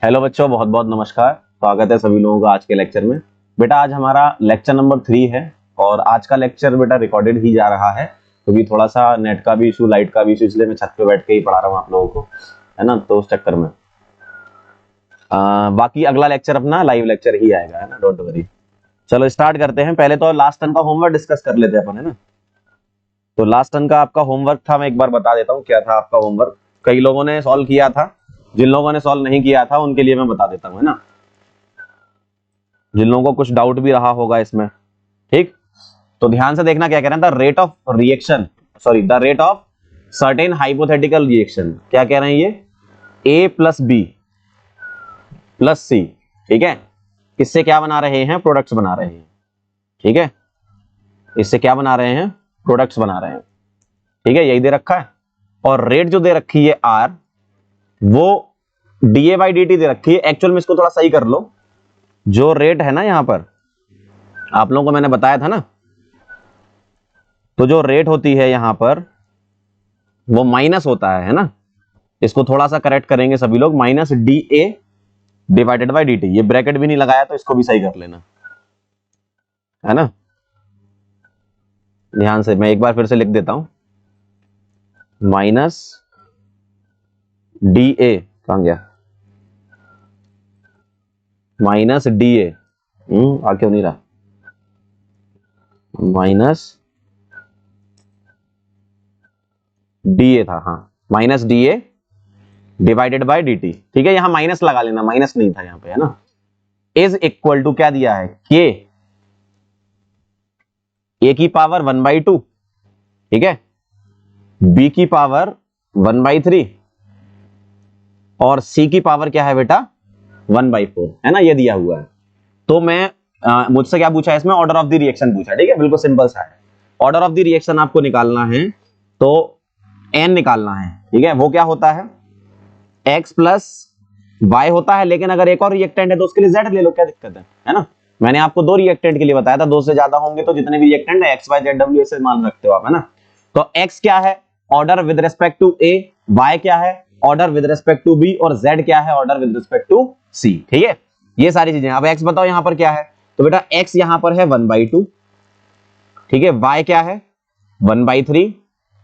Hello बच्चों, बहुत बहुत नमस्कार। स्वागत है सभी लोगों का आज के लेक्चर में। बेटा आज हमारा लेक्चर नंबर 3 है और आज का लेक्चर बेटा रिकॉर्डेड ही जा रहा है क्योंकि थोड़ा सा नेट का भी इशू, लाइट का भी इशू, इसलिए मैं छत पे बैठ के ही पढ़ा रहा हूँ आप लोगों को, है ना। तो उस चक्कर में बाकी अगला लेक्चर अपना लाइव लेक्चर ही आएगा, है ना, डोंट वरी। चलो स्टार्ट करते हैं। पहले तो लास्ट टर्म का होमवर्क डिस्कस कर लेते हैं अपन, है ना। तो लास्ट टर्म का आपका होमवर्क था, मैं एक बार बता देता हूँ क्या था आपका होमवर्क। कई लोगों ने सॉल्व किया था, जिन लोगों ने सॉल्व नहीं किया था उनके लिए मैं बता देता हूँ, है ना, जिन लोगों को कुछ डाउट भी रहा होगा इसमें। ठीक, तो ध्यान से देखना क्या कह रहे हैं। The rate of reaction, sorry, the rate of certain hypothetical reaction, क्या कह रहे हैं ये, ए प्लस बी प्लस सी, ठीक है, इससे क्या बना रहे हैं, प्रोडक्ट्स बना रहे हैं। ठीक है, इससे क्या बना रहे हैं, प्रोडक्ट्स बना रहे हैं। ठीक है, यही दे रखा है। और रेट जो दे रखी है आर, वो D A by D T दे रखी है। एक्चुअल में इसको थोड़ा सही कर लो। जो रेट है ना, यहां पर आप लोगों को मैंने बताया था ना, तो जो रेट होती है यहां पर वो माइनस होता है ना। इसको थोड़ा सा करेक्ट करेंगे सभी लोग, minus D A divided by D T. ये ब्रैकेट भी नहीं लगाया तो इसको भी सही कर लेना, है ना। ध्यान से मैं एक बार फिर से लिख देता हूं, माइनस डी ए, कहां गया, माइनस डी ए, आ क्यों नहीं रहा, माइनस डी ए था, हाँ, minus D A divided by D T. ठीक है, यहां माइनस लगा लेना, माइनस नहीं था यहां पे, है ना। इज इक्वल टू क्या दिया है, के, ए की पावर 1/2, ठीक है, बी की पावर 1/3 और सी की पावर क्या है बेटा, 1/4, है ना, ये दिया हुआ है। तो मैं मुझसे क्या पूछा है इसमें, ऑर्डर ऑफ द रिएक्शन पूछा। ठीक है, बिल्कुल सिंपल सा है। ऑर्डर ऑफ द रिएक्शन आपको निकालना है तो एन निकालना है। ठीक है, वो क्या होता है, एक्स प्लस वाई होता है, लेकिन अगर एक और रिएक्टेंट है तो उसके लिए जेड ले लो, क्या दिक्कत है ना। मैंने आपको 2 रिएक्टेंट के लिए बताया था, 2 से ज्यादा होंगे तो जितने भी रिएक्टेंट है एक्स वाई जेड डब्ल्यू ऐसे मान सकते हो आप, है ना। तो एक्स क्या है, order with respect to A, Y क्या है, order with respect to B, और जेड क्या है, order with respect to C. ठीक है, ये सारी चीजें। अब एक्स बताओ यहां पर क्या है, तो बेटा एक्स यहां पर है 1/2, ठीक है, वाई क्या है 1/3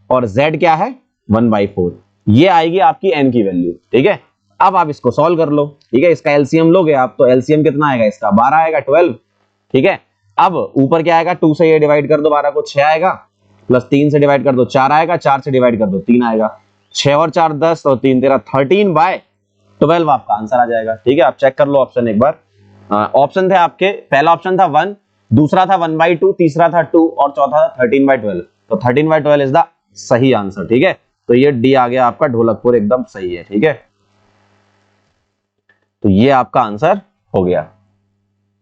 और जेड क्या है 1/4। ये आएगी आपकी एन की वैल्यू। ठीक है, अब आप इसको सॉल्व कर लो। ठीक है, इसका एलसीएम लोगे आप तो एलसीएम कितना आएगा, इसका 12 आएगा, 12। ठीक है, अब ऊपर क्या आएगा, 2 से ये डिवाइड कर दो 12 को, 6 आएगा, प्लस 3 से डिवाइड कर दो 4 आएगा, 4 से डिवाइड कर दो 3 आएगा, 6 और 4 10 और 3 13, 13/12 आपका आंसर आ जाएगा। ठीक है, आप चेक कर लो ऑप्शन एक बार। ऑप्शन थे आपके, पहला ऑप्शन था 1, दूसरा था 1/2, तीसरा था 2 और चौथा था 13/12। तो 13/12 इज द सही आंसर। ठीक है, तो ये डी आ गया आपका, ढोलकपुर एकदम सही है। ठीक है, तो ये आपका आंसर हो गया।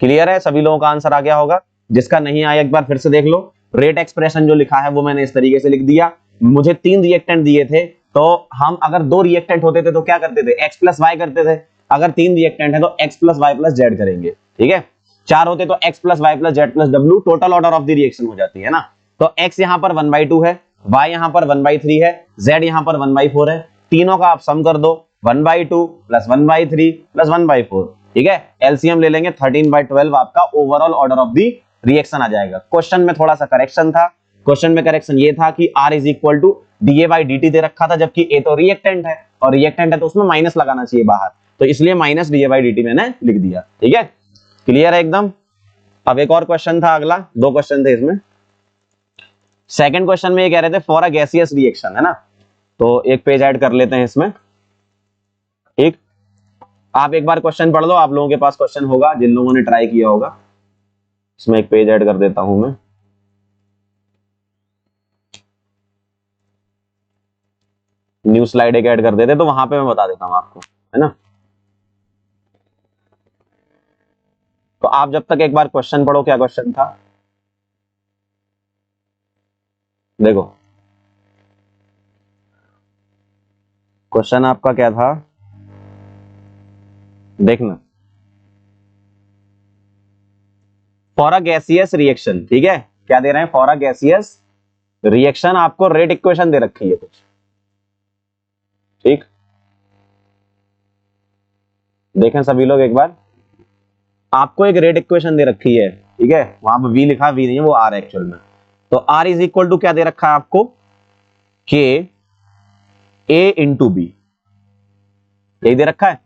क्लियर है, सभी लोगों का आंसर आ गया होगा। जिसका नहीं आया एक बार फिर से देख लो। रेट एक्सप्रेशन जो लिखा है वो मैंने इस तरीके से लिख दिया। मुझे 3 रिएक्टेंट दिए थे, तो हम अगर 2 रिएक्टेंट होते थे तो क्या करते थे, एक्स प्लस वाई करते थे। अगर 3 रिएक्टेंट है तो X plus Y plus Z करेंगे। ठीक है, 4 होते तो X plus Y plus Z plus W, total order of the reaction हो जाती है ना। तो एक्स यहां पर 1/2 है, y यहां पर 1/3 है, z यहां पर 1/4 है। तीनों का आप सम कर दो, 1/2 प्लस 1/3 प्लस 1/4। ठीक है, एलसीएम ले लेंगे, 13/12 आपका overall order of the reaction आ जाएगा। क्वेश्चन में थोड़ा सा करेक्शन था। क्वेश्चन में करेक्शन ये था कि R is equal to D A by D T दे रखा था, जबकि ए तो रिएक्टेंट है और रिएक्टेंट है तो उसमें माइनस लगाना चाहिए बाहर, तो इसलिए minus D A by D T मैंने लिख दिया। ठीक है, क्लियर है एकदम। अब एक और क्वेश्चन था, अगला 2 क्वेश्चन थे इसमें। सेकंड क्वेश्चन में ये कह रहे थे फॉर अ गैसियस रिएक्शन, है ना, तो एक पेज ऐड कर लेते हैं इसमें। ठीक, आप एक बार क्वेश्चन पढ़ लो, आप लोगों के पास क्वेश्चन होगा जिन लोगों ने ट्राई किया होगा। इसमें एक पेज ऐड कर देता हूं मैं, न्यू स्लाइड एक ऐड कर देते तो वहां पे मैं बता देता हूं आपको, है ना। तो आप जब तक एक बार क्वेश्चन पढ़ो, क्या क्वेश्चन था देखो। क्वेश्चन आपका क्या था देखना, फॉर अ गैसियस रिएक्शन। ठीक है, क्या दे रहे हैं, फॉर अ गैसियस रिएक्शन, आपको रेट इक्वेशन दे रखी है कुछ। ठीक, देखें सभी लोग एक बार, आपको एक रेट इक्वेशन दे रखी है, ठीक है, वहां पर वी लिखा, वी नहीं है, वो आर है एक्चुअल में। तो आर इज इक्वल टू क्या दे रखा है आपको, के ए इंटू बी, यही दे रखा है।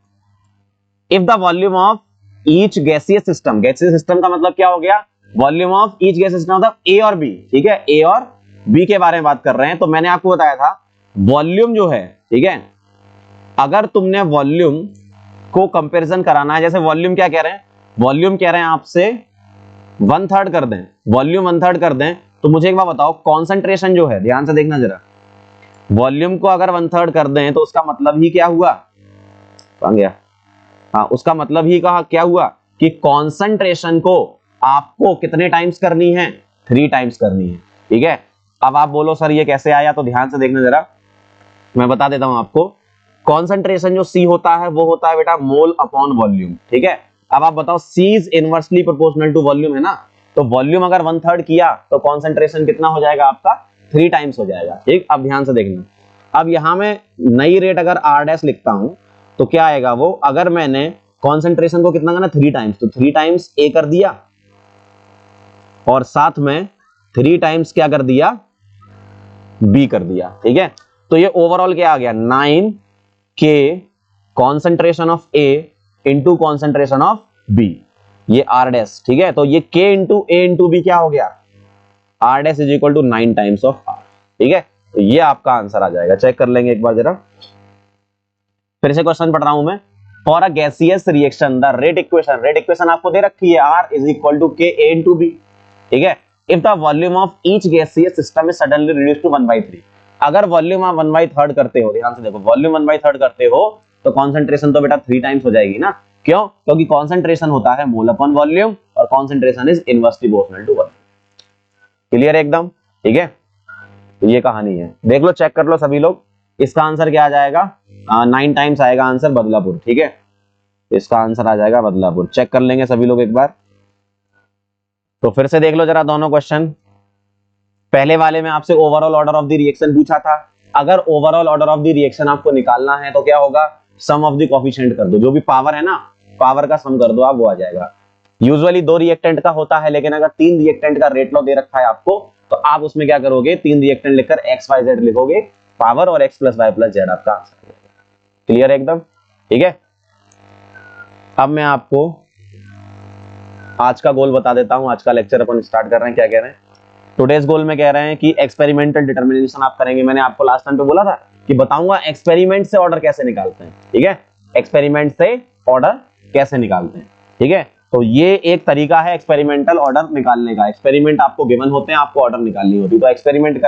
If the volume of each gaseous system, gaseous system का मतलब क्या हो गया, volume of each gaseous system मतलब ए और बी, ठीक है, ए और बी के बारे में बात कर रहे हैं। तो मैंने आपको बताया था वॉल्यूम जो है, ठीक है, अगर तुमने वॉल्यूम को कंपैरिजन कराना है, जैसे वॉल्यूम क्या कह रहे हैं, वॉल्यूम कह रहे हैं आपसे 1/3 कर दें, वॉल्यूम 1/3 कर दें, तो मुझे एक बात बताओ, कॉन्सेंट्रेशन जो है, ध्यान से देखना जरा, वॉल्यूम को अगर 1/3 कर दें तो उसका मतलब ही क्या हुआ, कहां गया, हाँ, उसका मतलब ही कहा क्या हुआ कि कॉन्सेंट्रेशन को आपको कितने टाइम्स करनी है, 3 टाइम्स करनी है, ठीक है। अब आप बोलो सर ये कैसे आया, तो ध्यान से देखना जरा, मैं बता देता हूं आपको। कॉन्सेंट्रेशन जो सी होता है वो होता है बेटा मोल अपॉन वॉल्यूम, ठीक है। अब आप बताओ C is inversely proportional to volume है ना, तो वॉल्यूम अगर 1/3 किया तो कॉन्सेंट्रेशन कितना हो जाएगा आपका, 3 टाइम्स हो जाएगा, ठीक। अब ध्यान से देखना, अब यहां मैं नई रेट अगर आर डैश लिखता हूं तो क्या आएगा वो, अगर मैंने कॉन्सेंट्रेशन को कितना करना, 3 टाइम्स, तो 3 टाइम्स ए कर दिया और साथ में 3 टाइम्स क्या कर दिया, बी कर दिया, ठीक है। तो ये ओवरऑल क्या आ गया, 9 के concentration of A into concentration of B, ये आर डैश, ठीक है। तो ये के इंटू ए इंटू बी क्या हो गया, R dash is equal to 9 times of R, ठीक है। तो ये आपका आंसर आ जाएगा, चेक कर लेंगे एक बार जरा, फिर से क्वेश्चन पढ़ रहा हूं मैं। For a gaseous reaction the rate equation, rate equation आपको दे रखी है, आर इज इक्वल टू के ए इंटू बी, ठीक है। If the volume of each gaseous system is suddenly reduced to 1/3, अगर वॉल्यूम आप 1/3 करते हो, ध्यान से देखो, वॉल्यूम 1/3 करते हो तो कॉन्सेंट्रेशन तो बेटा 3 टाइम्स हो जाएगी ना, क्यों, क्योंकि कॉन्सेंट्रेशन होता है मोल अपॉन वॉल्यूम और concentration is inversely proportional to volume. Clear है एकदम, ठीक है। तो ये कहानी है, देख लो, चेक कर लो सभी लोग, इसका आंसर क्या आ जाएगा, 9 टाइम्स आएगा आंसर बदलापुर, ठीक है, इसका आंसर आ जाएगा बदलापुर, चेक कर लेंगे सभी लोग एक बार। तो फिर से देख लो जरा दोनों क्वेश्चन, पहले वाले में आपसे overall order of the reaction पूछा था, अगर overall order of the reaction आपको निकालना है तो क्या होगा, सम ऑफ द कोफिशिएंट कर दो, जो भी पावर है ना, पावर का सम कर दो आप, वो आ जाएगा। यूजुअली 2 रिएक्टेंट का होता है, लेकिन अगर 3 रिएक्टेंट का रेट लॉ दे रखा है आपको, तो आप उसमें क्या करोगे, 3 रिएक्टेंट लिखकर एक्स वाई जेड लिखोगे, पावर और X plus Y plus Z आपका आंसर। क्लियर है एकदम, ठीक है। अब मैं आपको आज का गोल बता देता हूं, आज का लेक्चर अपन स्टार्ट कर रहे हैं, क्या कह रहे हैं, टुडेज गोल में कह रहे हैं कि एक्सपेरिमेंटल डिटरमिनेशन आप करेंगे। मैंने आपको लास्ट टाइम पे बोला था कि बताऊंगा एक्सपेरिमेंट से ऑर्डर कैसे निकालते हैं, ठीक है, एक्सपेरिमेंट से ऑर्डर कैसे निकालते हैं, ठीक है। तो ये एक तरीका है एक्सपेरिमेंटल ऑर्डर निकालने का, एक्सपेरिमेंट आपको गिवन होते हैं, आपको ऑर्डर निकालनी होती है। तो एक्सपेरिमेंट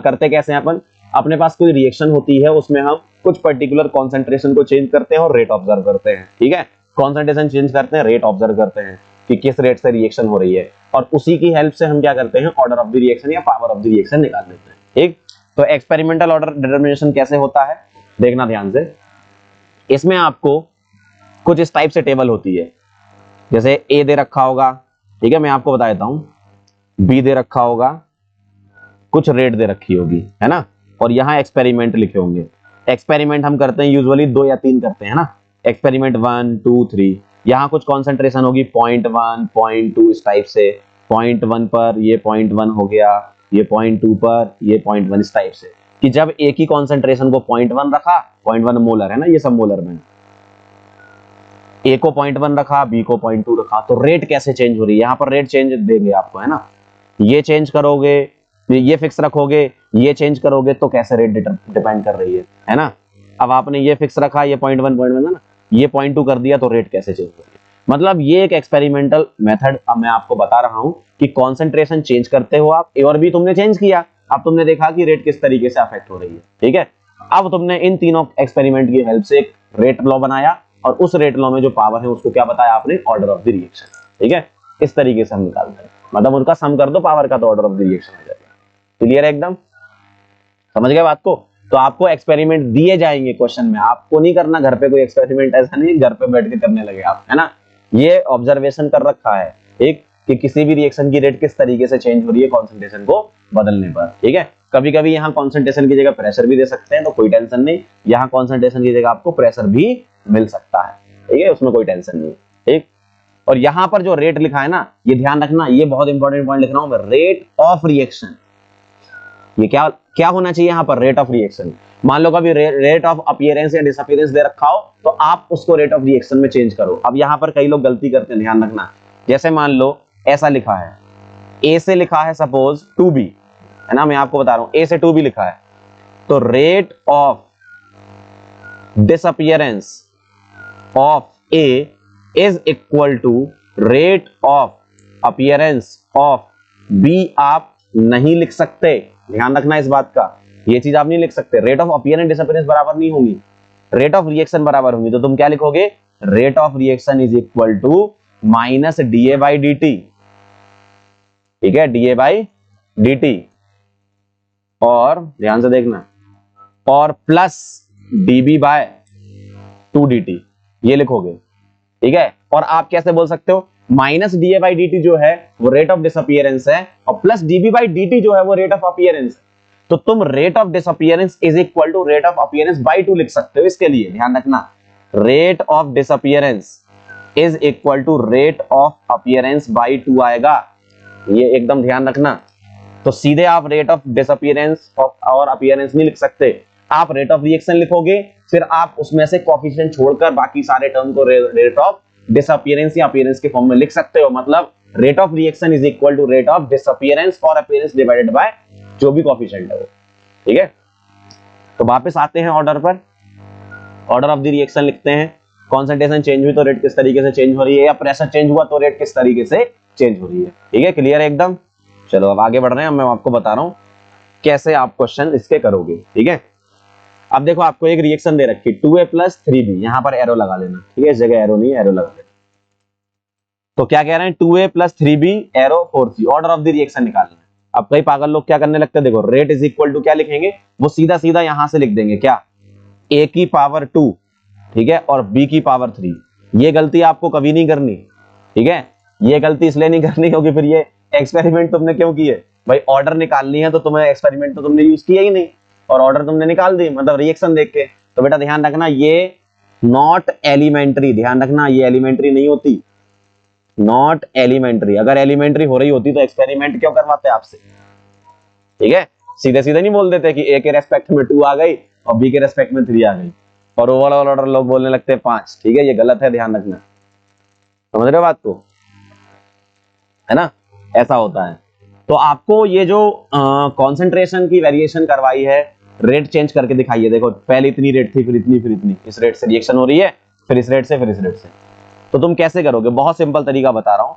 करते कैसे हैं अपन, अपने पास कोई रिएक्शन होती है, उसमें हम कुछ पर्टिकुलर कॉन्सेंट्रेशन को चेंज करते हैं और रेट ऑब्जर्व करते हैं, ठीक है, कॉन्सेंट्रेशन चेंज करते हैं, रेट ऑब्जर्व करते हैं कि किस रेट से रिएक्शन हो रही है, और उसी की हेल्प से हम क्या करते हैं, ऑर्डर ऑफ द रिएक्शन या पावर ऑफ द रिएक्शन निकाल लेते हैं, ठीक। तो एक्सपेरिमेंटल ऑर्डर डिटरमिनेशन कैसे होता है, देखना ध्यान से, इसमें आपको कुछ इस टाइप से टेबल होती है, जैसे ए दे रखा होगा, ठीक है, मैं आपको बता देता हूं, बी दे रखा होगा, कुछ रेट दे रखी होगी, है ना, और यहां एक्सपेरिमेंट लिखे होंगे। एक्सपेरिमेंट हम करते हैं यूजुअली 2 या 3 करते हैं ना, एक्सपेरिमेंट 1 2 3, यहां कुछ कॉन्सेंट्रेशन होगी 0.1 0.2 इस टाइप से, 0.1 पर ये 0.1 हो गया, ये 0.2 पर ये 0.1 इस टाइप से, कि जब एक ही कॉन्सेंट्रेशन को 0.1 रखा, 0.1 मोलर है ना, ये सब मोलर में, ए को 0.1 रखा, बी को 0.2 रखा, तो रेट कैसे चेंज हो रही है, यहां पर रेट चेंज देंगे आपको, है ना, ये चेंज करोगे, ये फिक्स रखोगे, ये चेंज करोगे, तो कैसे रेट डिपेंड कर रही है ना। अब आपने ये फिक्स रखा, ये 0.1 है ना, ये 0.2 कर दिया, तो रेट कैसे चेंज हो रही है। मतलब ये एक एक्सपेरिमेंटल मेथड अब मैं आपको बता रहा हूं कि कॉन्सेंट्रेशन चेंज करते हो आप, ए और बी तुमने चेंज किया, अब तुमने देखा कि रेट किस तरीके से अफेक्ट हो रही है, ठीक है। अब तुमने इन तीनों एक्सपेरिमेंट की हेल्प से एक रेट लॉ बनाया, और उस रेट लॉ में जो पावर है उसको क्या बताया आपने, ऑर्डर ऑफ द रिएक्शन, ठीक है। इस तरीके से हम निकालते हैं, मतलब उनका सम कर दो पावर का, तो ऑर्डर ऑफ द रिएक्शन हो जाएगा। क्लियर है एकदम, समझ गए बात को। तो आपको एक्सपेरिमेंट दिए जाएंगे क्वेश्चन में, आपको नहीं करना घर पे कोई एक्सपेरिमेंट, ऐसा नहीं घर पे बैठ के करने लगे आप, है ना, ये ऑब्जर्वेशन कर रखा है एक, कि किसी भी रिएक्शन की रेट किस तरीके से चेंज हो रही है कॉन्सेंट्रेशन को बदलने पर, ठीक है। कभी कभी यहाँ कॉन्सेंट्रेशन की जगह प्रेशर भी दे सकते हैं, तो कोई टेंशन नहीं, यहाँ कॉन्सेंट्रेशन की जगह आपको प्रेशर भी मिल सकता है, ठीक है, उसमें कोई टेंशन नहीं। ठीक, और यहां पर जो रेट लिखा है ना, ये ध्यान रखना, ये बहुत इंपॉर्टेंट पॉइंट लिख रहा हूं मैं, रेट ऑफ रिएक्शन। ये क्या क्या होना चाहिए यहां पर, रेट ऑफ रिएक्शन। मान लो कभी रेट ऑफ अपीयरेंस या डिसअपीयरेंस दे रखा हो तो आप उसको रेट ऑफ रिएक्शन में चेंज करो। अब यहां पर कई लोग गलती करते हैं, ध्यान रखना। जैसे मान लो ऐसा लिखा है, ए से लिखा है सपोज 2b, है ना, मैं आपको बता रहा हूं ए से 2b लिखा है, तो rate of disappearance of A is equal to rate of appearance of B. आप नहीं लिख सकते, ध्यान रखना इस बात का, ये चीज आप नहीं लिख सकते। रेट ऑफ अपीयरेंस डिसअपीयरेंस बराबर नहीं होंगी, रेट ऑफ रिएक्शन बराबर होंगी। तो तुम क्या लिखोगे, rate of reaction is equal to minus D A by D T, ठीक है, डीए बाई डी टी, और ध्यान से देखना, और प्लस डीबी बाय 2dt, ये लिखोगे, ठीक है। और आप कैसे बोल सकते हो, minus D A by D T जो है वो रेट ऑफ डिसअपीयरेंस है, और plus D B by D T जो है वो रेट ऑफ अपीयरेंस। तो तुम rate of disappearance is equal to rate of appearance by 2 लिख सकते हो। इसके लिए ध्यान रखना, rate of disappearance is equal to rate of appearance by 2 आएगा, ये एकदम ध्यान रखना। तो सीधे आप रेट ऑफ डिसअपीयरेंस और अपीयरेंस नहीं लिख सकते, आप रेट ऑफ रिएक्शन लिखोगे, फिर आप उसमें से कोएफिशिएंट छोड़कर बाकी सारे टर्म को रेट ऑफ डिसअपीयरेंस या अपीयरेंस के फॉर्म में लिख सकते हो। मतलब rate of reaction is equal to rate of disappearance for appearance divided by जो भी कोएफिशिएंट है वो, ठीक है। तो वापस आते हैं ऑर्डर पर, ऑर्डर ऑफ द रिएक्शन लिखते हैं। कॉन्सेंट्रेशन चेंज हुई तो रेट किस तरीके से चेंज हो रही है, या प्रेशर चेंज हुआ तो रेट किस तरीके से चेंज हो रही है, ठीक है, क्लियर है एकदम। चलो अब आगे बढ़ रहे हैं, मैं आपको बता रहा हूं कैसे आप क्वेश्चन इसके करोगे, ठीक है। अब देखो आपको एक रिएक्शन दे रखी 2a प्लस 3b, यहां पर एरो लगा लेना, ठीक है, इस जगह एरो नहीं है, एरो लगा लेना। तो क्या कह रहे हैं, 2a plus 3b arrow 4c, order of the reaction निकालना है। अब कई पागल लोग क्या करने लगते हैं, देखो रेट इज इक्वल टू क्या लिखेंगे, वो सीधा सीधा यहां से लिख देंगे क्या, a की पावर 2, ठीक है, और b की पावर 3। ये गलती आपको कभी नहीं करनी, ठीक है। ये गलती इसलिए नहीं करनी क्योंकि फिर ये एक्सपेरिमेंट तुमने क्यों किए भाई, ऑर्डर निकालनी है तो तुम्हें एक्सपेरिमेंट तो तुमने यूज किया ही नहीं, और ऑर्डर तुमने निकाल दी, मतलब रिएक्शन देख के। तो बेटा ध्यान रखना, ये नॉट एलिमेंट्री, ध्यान रखना ये एलिमेंट्री नहीं होती, नॉट एलिमेंट्री। अगर एलिमेंट्री हो रही होती तो एक्सपेरिमेंट क्यों करवाते आपसे, ठीक है। सीधे सीधे नहीं बोल देते कि ए के रेस्पेक्ट में 2 आ गई और बी के रेस्पेक्ट में 3 आ गई, और ओवरऑल ऑर्डर लोग बोलने लगते हैं 5, ठीक है, ये गलत है, ध्यान रखना, समझ रहे हो बात को, है ना, ऐसा होता है। तो आपको ये जो कंसंट्रेशन की वेरिएशन करवाई है, रेट चेंज करके दिखाइए। देखो पहले इतनी रेट थी, फिर इतनी, फिर इतनी, इस रेट से रिएक्शन हो रही है, फिर इस रेट से, फिर इस रेट से। तो तुम कैसे करोगे, बहुत सिंपल तरीका बता रहा हूं।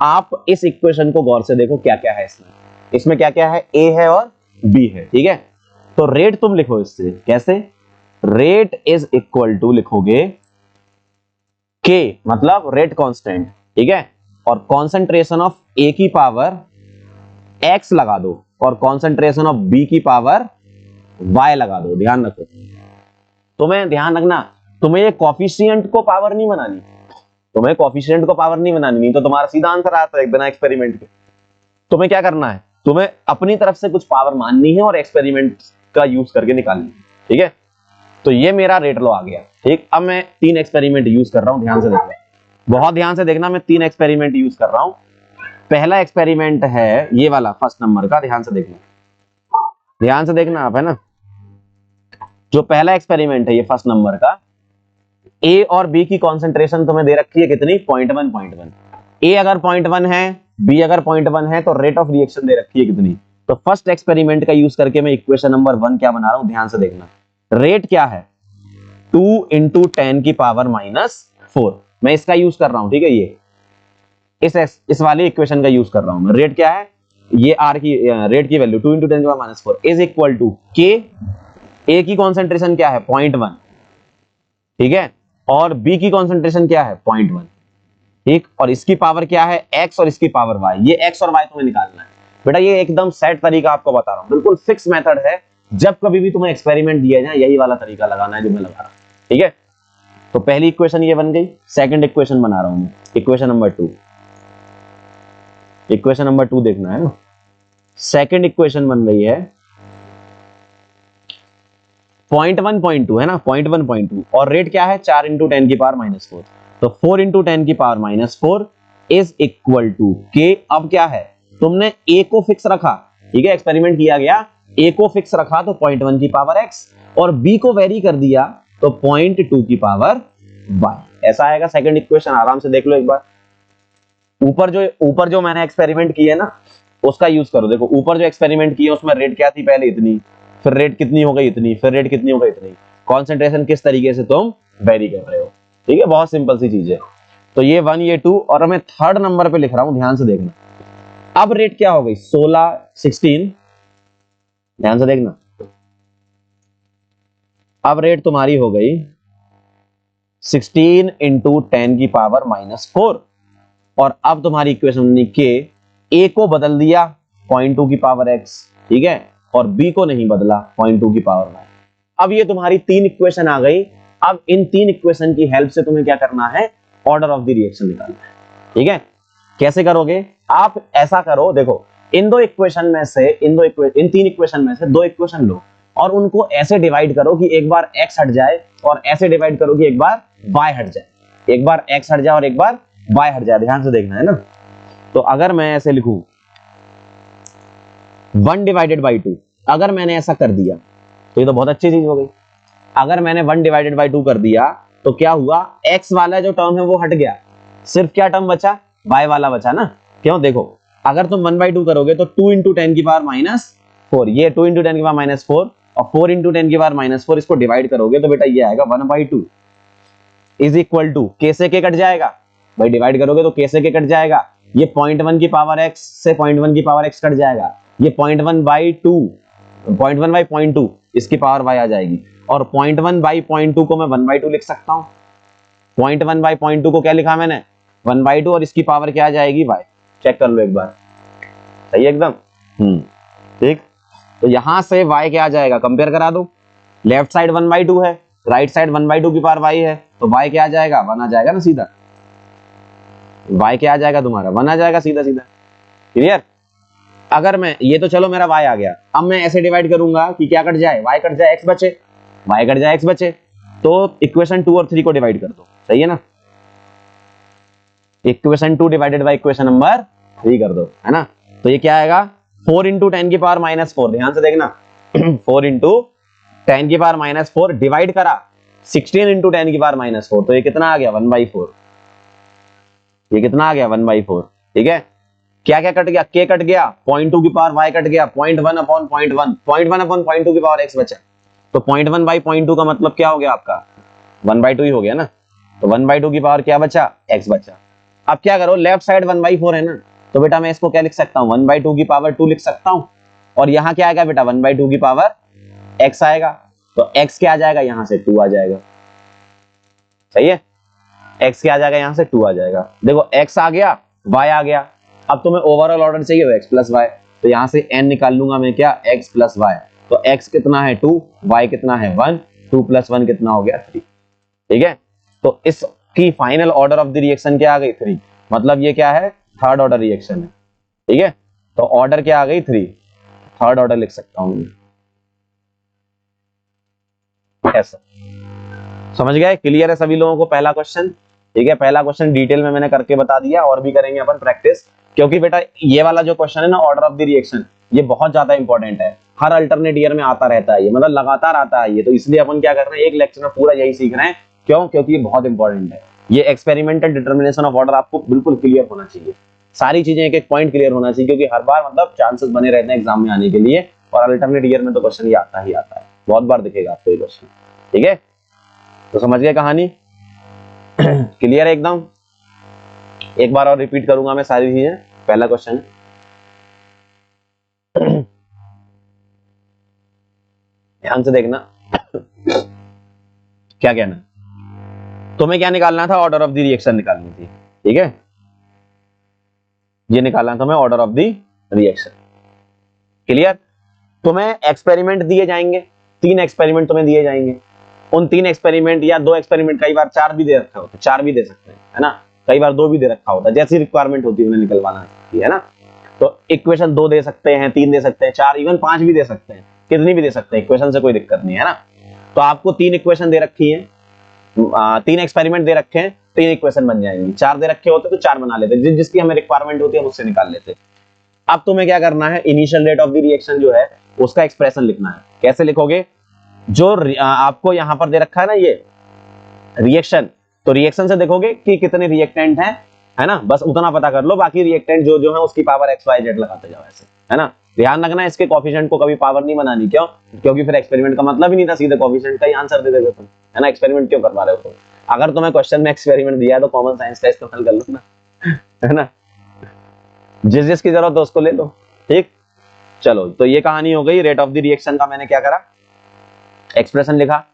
आप इस इक्वेशन को गौर से देखो, क्या क्या है इसमें, इसमें क्या क्या है, ए है और बी है, ठीक है। तो रेट तुम लिखो इससे, कैसे, रेट इज इक्वल टू लिखोगे के, मतलब रेट कांस्टेंट, ठीक है, और कॉन्सेंट्रेशन ऑफ ए की पावर x लगा दो, और कॉन्सेंट्रेशन ऑफ b की पावर y लगा दो। ध्यान रखो, तुम्हें ध्यान रखना, तुम्हें ये कॉफिशिएंट को पावर नहीं बनानी, तुम्हें कॉफिशिएंट को पावर नहीं बनानी, नहीं तो तुम्हारा सीधा आंसर आता है बिना एक्सपेरिमेंट के। तुम्हें क्या करना है, तुम्हें अपनी तरफ से कुछ पावर माननी है और एक्सपेरिमेंट का यूज करके निकालनी है, ठीक है। तो ये मेरा रेट लो आ गया, ठीक। अब मैं 3 एक्सपेरिमेंट यूज कर रहा हूं, ध्यान से देखना, बहुत ध्यान से देखना, मैं 3 एक्सपेरिमेंट यूज कर रहा हूं। पहला एक्सपेरिमेंट है ये वाला फर्स्ट नंबर का, ध्यान से देखना, ध्यान से देखना आप, है ना। जो पहला एक्सपेरिमेंट है ये फर्स्ट नंबर का, ए और बी की कॉन्सेंट्रेशन तुम्हें दे रखी है कितनी, 0.1। ए अगर 0.1 है, बी अगर 0.1 है, तो रेट ऑफ रिएक्शन दे रखी है कितनी। तो फर्स्ट एक्सपेरिमेंट का यूज करके मैं इक्वेशन नंबर 1 क्या बना रहा हूं, ध्यान से देखना। रेट क्या है, 2 इंटू 10 की पावर -4, मैं इसका यूज कर रहा हूं, ठीक है। ये इस वाले इक्वेशन का यूज कर रहा हूं मैं। रेट क्या है, ये आर की रेट की वैल्यू 2 इंटू 10 की पावर -4 इज इक्वल टू के, ए की कॉन्सेंट्रेशन क्या है 0.1, ठीक है, और बी की कॉन्सेंट्रेशन क्या है 0.1, ठीक, और इसकी पावर क्या है x और इसकी पावर y। ये x और y तुम्हें निकालना है बेटा, ये एकदम सेट तरीका आपको बता रहा हूं, बिल्कुल फिक्स मेथड है। जब कभी भी तुम्हें एक्सपेरिमेंट दिया जाए यही वाला तरीका लगाना है जो मैं लगा रहा हूं, ठीक है। तो पहली इक्वेशन ये बन गई, सेकंड इक्वेशन बना रहा हूं मैं, इक्वेशन नंबर 2, इक्वेशन नंबर 2 देखना है ना। सेकंड इक्वेशन बन गई है 0.1 0.2 है ना, 0.1 0.2, और रेट क्या है 4 इंटू 10 की पावर -4, तो 4 इंटू 10 की पावर -4 इज इक्वल टू के। अब क्या है, तुमने ए को फिक्स रखा, ठीक है, एक्सपेरिमेंट किया गया, ए को फिक्स रखा तो 0.1 की पावर x, और बी को वेरी कर दिया तो 0.2 की पावर y, ऐसा आएगा सेकंड इक्वेशन। आराम से देख लो एक बार, ऊपर जो मैंने एक्सपेरिमेंट किया है ना उसका यूज करो। देखो ऊपर जो एक्सपेरिमेंट किया उसमें रेट क्या थी पहले इतनी, फिर रेट कितनी हो गई इतनी, फिर रेट कितनी हो गई इतनी, कॉन्सेंट्रेशन किस तरीके से तुम वेरी कर रहे हो, ठीक है, बहुत सिंपल सी चीज है। तो ये 1 ये 2, और मैं थर्ड नंबर पे लिख रहा हूं, ध्यान से देखना। अब रेट क्या हो गई 16 16, ध्यान से देखना, अब रेट तुम्हारी हो गई 16 इंटू 10 की पावर -4, और अब तुम्हारी इक्वेशन के ए को बदल दिया 0.2 की पावर x, ठीक है, और बी को नहीं बदला 0.2 की पावर y। अब ये तुम्हारी 3 इक्वेशन आ गई। अब इन 3 इक्वेशन की हेल्प से तुम्हें क्या करना है, ऑर्डर ऑफ द रिएक्शन निकालना है, ठीक है। कैसे करोगे आप, ऐसा करो, देखो इन 3 इक्वेशन में से 2 इक्वेशन लो और उनको ऐसे डिवाइड करो कि एक बार x हट जाए, और ऐसे डिवाइड करो कि एक बार y हट जाए, एक बार x हट जाए और एक बार y हट जाए। ध्यान से देखना है ना। तो अगर मैं ऐसे लिखूं 1 डिवाइडेड बाई 2, अगर मैंने ऐसा कर दिया तो ये तो बहुत अच्छी चीज हो गई। अगर मैंने 1 डिवाइडेड बाई 2 कर दिया तो क्या हुआ, x वाला जो टर्म है वो हट गया, सिर्फ क्या टर्म बचा, y वाला बचा ना। क्यों, देखो अगर तुम 1/2 करोगे तो 2 इंटू 10 की पावर -4, ये 2 इंटू 10 की पावर -4, और 4 इंटू 10 की पावर -4, इसको डिवाइड करोगे तो बेटा ये आएगा 1/2 इज इक्वल टू, के से के कट जाएगा भाई, डिवाइड करोगे तो के से के कट जाएगा, ये 0.1 की पावर x से 0.1 की पावर x कट जाएगा, ये 0.1/2, 0.1/0.2 इसकी पावर y आ जाएगी, और 0.1/0.2 को मैं 1/2 लिख सकता हूं। 0.1/0.2 को क्या लिखा मैंने, 1/2, और इसकी पावर क्या आ जाएगी y, चेक कर लो एक बार, सही एकदम, ठीक। तो यहां से y क्या आ जाएगा, कंपेयर करा दो, लेफ्ट साइड 1/2 है, राइट साइड 1/2 की पावर y है, तो y क्या आ जाएगा, 1 आ जाएगा ना सीधा, y क्या आ जाएगा तुम्हारा, 1 आ जाएगा सीधा सीधा, क्लियर। अगर मैं ये तो चलो मेरा y आ गया, अब मैं ऐसे डिवाइड करूंगा कि क्या कट जाए, y कट जाए x बचे, y कट जाए x बचे, तो इक्वेशन 2 और 3 को डिवाइड कर दो, सही है ना। Equation 2 divided by equation number 3 कर दो, है ना। तो ये क्या आएगा, 4 इंटू 10 की पावर -4, ध्यान से देखना 4 इंटू 10 की पावर -4 डिवाइड करा 16 इंटू 10 की पावर -4, तो ये कितना आ गया 1/4, ये कितना आ गया 1/4, ठीक है। क्या क्या कट गया, k कट गया, 0.2 की पावर y कट गया, 0.1 अपॉन 0.1, 0.1 अपॉन 0.2 की पावर x बचा, तो 0.1/0.2 का मतलब क्या हो गया आपका 1/2 ही हो गया ना। तो 1/2 की पावर क्या बचा, x बचा। अब क्या करो, लेफ्ट साइड 1/4 है ना, तो बेटा मैं इसको क्या लिख सकता हूं, 1/2 की पावर 2 लिख सकता हूं, और यहां क्या आएगा बेटा 1/2 की पावर x आएगा, तो x क्या आ जाएगा, यहां से 2 आ जाएगा, सही है, x क्या आ जाएगा, यहां से 2 आ जाएगा। देखो x आ गया, y आ गया, अब तुम्हें ओवरऑल ऑर्डर चाहिए हो x प्लस y, तो यहां से n निकाल लूंगा मैं, क्या x प्लस y, तो x कितना है 2, y कितना है 1, 2 + 1 कितना हो गया 3, ठीक है। तो इसकी final order of the reaction क्या आ गई 3, मतलब ये क्या है, थर्ड ऑर्डर रिएक्शन है, ठीक है। तो ऑर्डर क्या आ गई 3, थर्ड ऑर्डर लिख सकता हूं ऐसा। समझ गए, क्लियर है सभी लोगों को पहला क्वेश्चन, ठीक है। पहला क्वेश्चन डिटेल में मैंने करके बता दिया, और भी करेंगे अपन प्रैक्टिस, क्योंकि बेटा ये वाला जो क्वेश्चन है ना, ऑर्डर ऑफ द रिएक्शन, ये बहुत ज्यादा इंपॉर्टेंट है, हर अल्टरनेट ईयर में आता रहता है ये, मतलब लगातार आता है ये, तो इसलिए अपन क्या कर रहे हैं, एक लेक्चर में पूरा यही सीख रहे हैं, क्यों, क्योंकि ये बहुत इंपॉर्टेंट है। ये एक्सपेरिमेंटल डिटर्मिनेशन ऑफ ऑर्डर आपको बिल्कुल क्लियर होना चाहिए, सारी चीजें एक एक पॉइंट क्लियर होना चाहिए, क्योंकि हर बार मतलब चांसेस बने रहते हैं एग्जाम में आने के लिए, और अल्टरनेट ईयर में तो क्वेश्चन ये आता ही आता है, बहुत बार दिखेगा आपको ये क्वेश्चन, ठीक है। तो समझ गए कहानी, क्लियर है एकदम। एक बार और रिपीट करूंगा मैं सारी चीजें। पहला क्वेश्चन ध्यान से देखना, क्या कहना, तुम्हें क्या निकालना था, ऑर्डर ऑफ द रिएक्शन निकालनी थी, ठीक है, ये निकालना था मैं order of the reaction, clear. तुम्हें एक्सपेरिमेंट दिए जाएंगे, 3 एक्सपेरिमेंट तुम्हें दिए जाएंगे, उन 3 एक्सपेरिमेंट या 2 एक्सपेरिमेंट, कई बार 4 भी दे रखा होता है, 4 भी दे सकते हैं, है ना, कई बार 2 भी दे रखा होता है, जैसी रिक्वायरमेंट होती है उन्हें निकलवाना है ना। तो इक्वेशन 2 दे सकते हैं, 3 दे सकते हैं, 4 इवन 5 भी दे सकते हैं, कितनी भी दे सकते हैं, इक्वेशन से कोई दिक्कत नहीं है ना। तो आपको 3 इक्वेशन दे रखी है, 3 एक्सपेरिमेंट दे रखे हैं, 3 इक्वेशन बन जाएंगी। 4 दे रखे होते तो 4 बना लेते, जिसकी हमें रिक्वायरमेंट होती है उससे निकाल लेते। अब तुम्हें क्या करना है, initial rate of the reaction जो है उसका एक्सप्रेशन लिखना है। कैसे लिखोगे, जो आपको यहां पर दे रखा है ना ये रिएक्शन, तो रिएक्शन से देखोगे कि कितने रिएक्टेंट हैं, है ना, बस उतना पता कर लो, बाकी रिएक्टेंट जो जो है उसकी पावर एक्स वाई जेड लगाते जाओ ऐसे, है ना। ध्यान रखना इसके कोफिशिएंट को कभी पावर नहीं बनानी, क्यों, क्योंकि फिर एक्सपेरिमेंट का मतलब ही नहीं था, सीधे कोफिशिएंट का ही आंसर दे देते तुम, है ना। एक्सपेरिमेंट क्यों करवा रहे हो तुम, अगर तुम्हें क्वेश्चन में एक्सपेरिमेंट दिया है तो कॉमन साइंस का इस्तेमाल कर लो ना, है ना, जिस जिसकी जरूरत है उसको ले लो, ठीक। चलो, तो ये कहानी हो गई रेट ऑफ द रिएक्शन का। मैंने क्या करा, एक्सप्रेशन लिखा,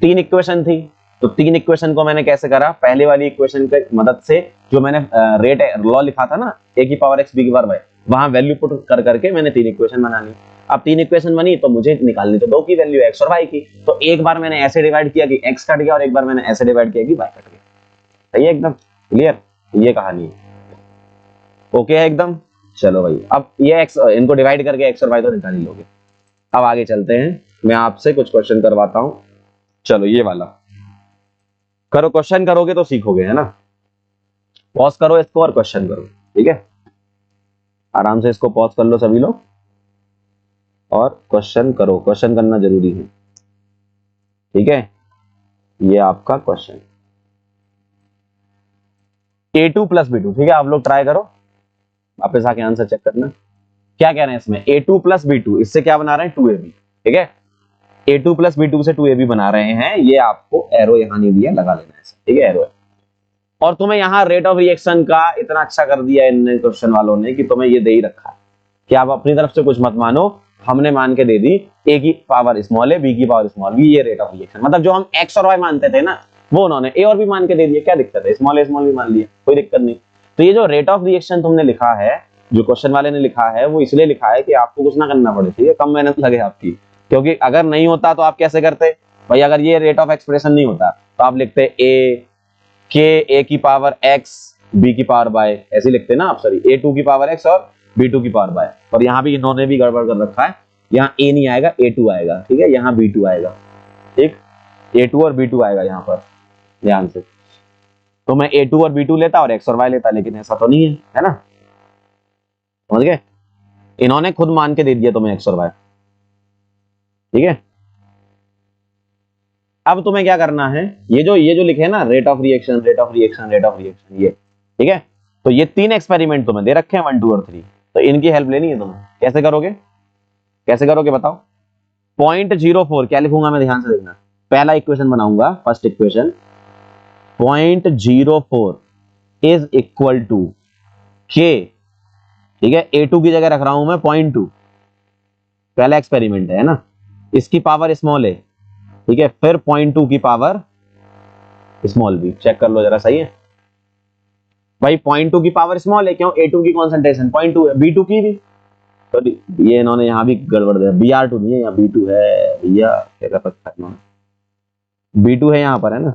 3 इक्वेशन थी, तो 3 इक्वेशन को मैंने कैसे करा, पहले वाली इक्वेशन की मदद से जो मैंने रेट लॉ लिखा था ना, a की पावर x b की पावर y, वहां वैल्यू पुट कर करके मैंने 3 इक्वेशन बना ली। अब 3 इक्वेशन बनी तो मुझे निकालनी तो 2 की वैल्यू x और y की, तो एक बार मैंने ऐसे डिवाइड किया कि x कट गया और एक बार मैंने ऐसे डिवाइड किया कि y कट गया। सही है, एकदम क्लियर, ये कहानी है, ओके है एकदम। चलो भाई, अब ये x इनको डिवाइड करके x और y तो निकाल ही लोगे। अब आगे चलते हैं, मैं आपसे कुछ क्वेश्चन करवाता हूं। चलो ये वाला करो, क्वेश्चन करोगे तो सीखोगे, है ना। पॉज करो इसको और क्वेश्चन करो, ठीक है, आराम से इसको पॉज कर लो सभी लोग और क्वेश्चन करो, क्वेश्चन करना जरूरी है, ठीक है। ये आपका क्वेश्चन A2 + B2, ठीक है, आप लोग ट्राई करो, वापस आके आंसर चेक करना। क्या कह रहे हैं इसमें, A2 + B2, इससे क्या बना रहे हैं 2AB, ठीक है। A2 + B2 से 2AB बना रहे हैं, ये आपको एरो यहां नहीं दिया, लगा लेना है, ठीक है, एरो है। और तुम्हें यहाँ रेट ऑफ रिएक्शन का इतना अच्छा कर दिया इन क्वेश्चन वालों ने कि तुम्हें ये दे ही रखा है कि आप अपनी तरफ से कुछ मत मानो, हमने मान के दे दी a की पावर स्मॉल है, b की पावर स्मॉल b, ये रेट ऑफ रिएक्शन, मतलब जो हम x और y मानते थे ना वो उन्होंने a और b मान के दे दिए। क्या दिक्कत है, स्मॉल भी मान लिया, कोई दिक्कत नहीं। तो ये जो रेट ऑफ रिएक्शन तुमने लिखा है, जो क्वेश्चन वाले ने लिखा है, वो इसलिए लिखा है कि आपको कुछ ना करना पड़े, ठीक है, कम मेहनत लगे आपकी। क्योंकि अगर नहीं होता तो आप कैसे करते भाई, अगर ये रेट ऑफ एक्सप्रेशन नहीं होता तो आप लिखते a की पावर x b की पावर y, ऐसे लिखते ना आप, सॉरी a2 की पावर x और b2 की पावर y। और यहाँ भी इन्होंने भी गड़बड़ कर रखा है, यहाँ a नहीं आएगा a2 आएगा, ठीक है, यहाँ b2 आएगा, ठीक, a2 और b2 आएगा यहाँ पर, ध्यान से। तो मैं a2 और b2 लेता और x और y लेता, लेकिन ऐसा तो नहीं है ना, समझ गए, इन्होंने खुद मान के दे दिया तुम्हें x और y, ठीक है। अब तुम्हें क्या करना है, ये जो लिखे है ना rate of reaction rate of reaction rate of reaction, ये ठीक है। तो ये 3 एक्सपेरिमेंट तुम्हें दे रखे हैं 1 2 और 3, तो इनकी हेल्प लेनी है तुम्हें। कैसे करोगे, कैसे करोगे बताओ। 0.04 क्या लिखूंगा मैं, ध्यान से देखना, पहला इक्वेशन बनाऊंगा, first equation 0.04 is equal to k, ठीक है, a2 की जगह रख रहा हूं मैं 0.2, पहला एक्सपेरिमेंट है ना, इसकी पावर स्मॉल है, ठीक है, फिर 0.2 की पावर स्मॉल b, चेक कर लो जरा, सही है भाई, 0.2 की पावर स्मॉल है, क्यों, a2 की कॉन्सेंट्रेशन 0.2 है, b2 की भी, तो ये इन्होंने यहां भी गड़बड़ दिया, Br2 नहीं है, यहाँ B2 है भैया, क्या कर रखा है इन्होंने, B2 है यहाँ पर, है ना,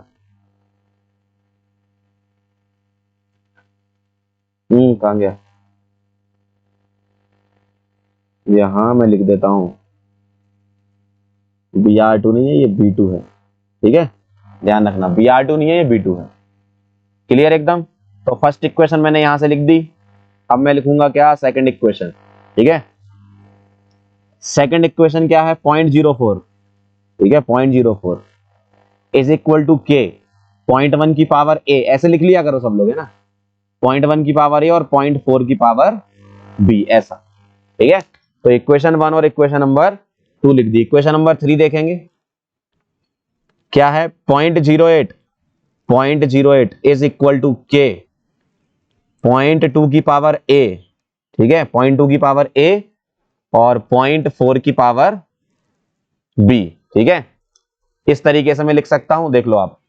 कहां गया, यहां मैं लिख देता हूं, Br2 नहीं है, ये B2 है, ठीक है, ध्यान रखना, Br2 नहीं है, ये B2 है, क्लियर एकदम। तो फर्स्ट इक्वेशन मैंने यहां से लिख दी, अब मैं लिखूंगा क्या, सेकंड इक्वेशन, ठीक है। सेकंड इक्वेशन क्या है, 0.04, ठीक है, 0.04 इज इक्वल टू k, 0.1 की पावर a, ऐसे लिख लिया करो सब लोग, है ना, 0.1 की पावर a और 0.4 की पावर b, ऐसा, ठीक है। तो इक्वेशन 1 और इक्वेशन नंबर 2 लिख दी। इक्वेशन नंबर 3 देखेंगे, क्या है, 0.08 इज इक्वल टू k, 0.2 की पावर a, ठीक है, 0.2 की पावर a और 0.4 की पावर b, ठीक है, इस तरीके से मैं लिख सकता हूं, देख लो आप।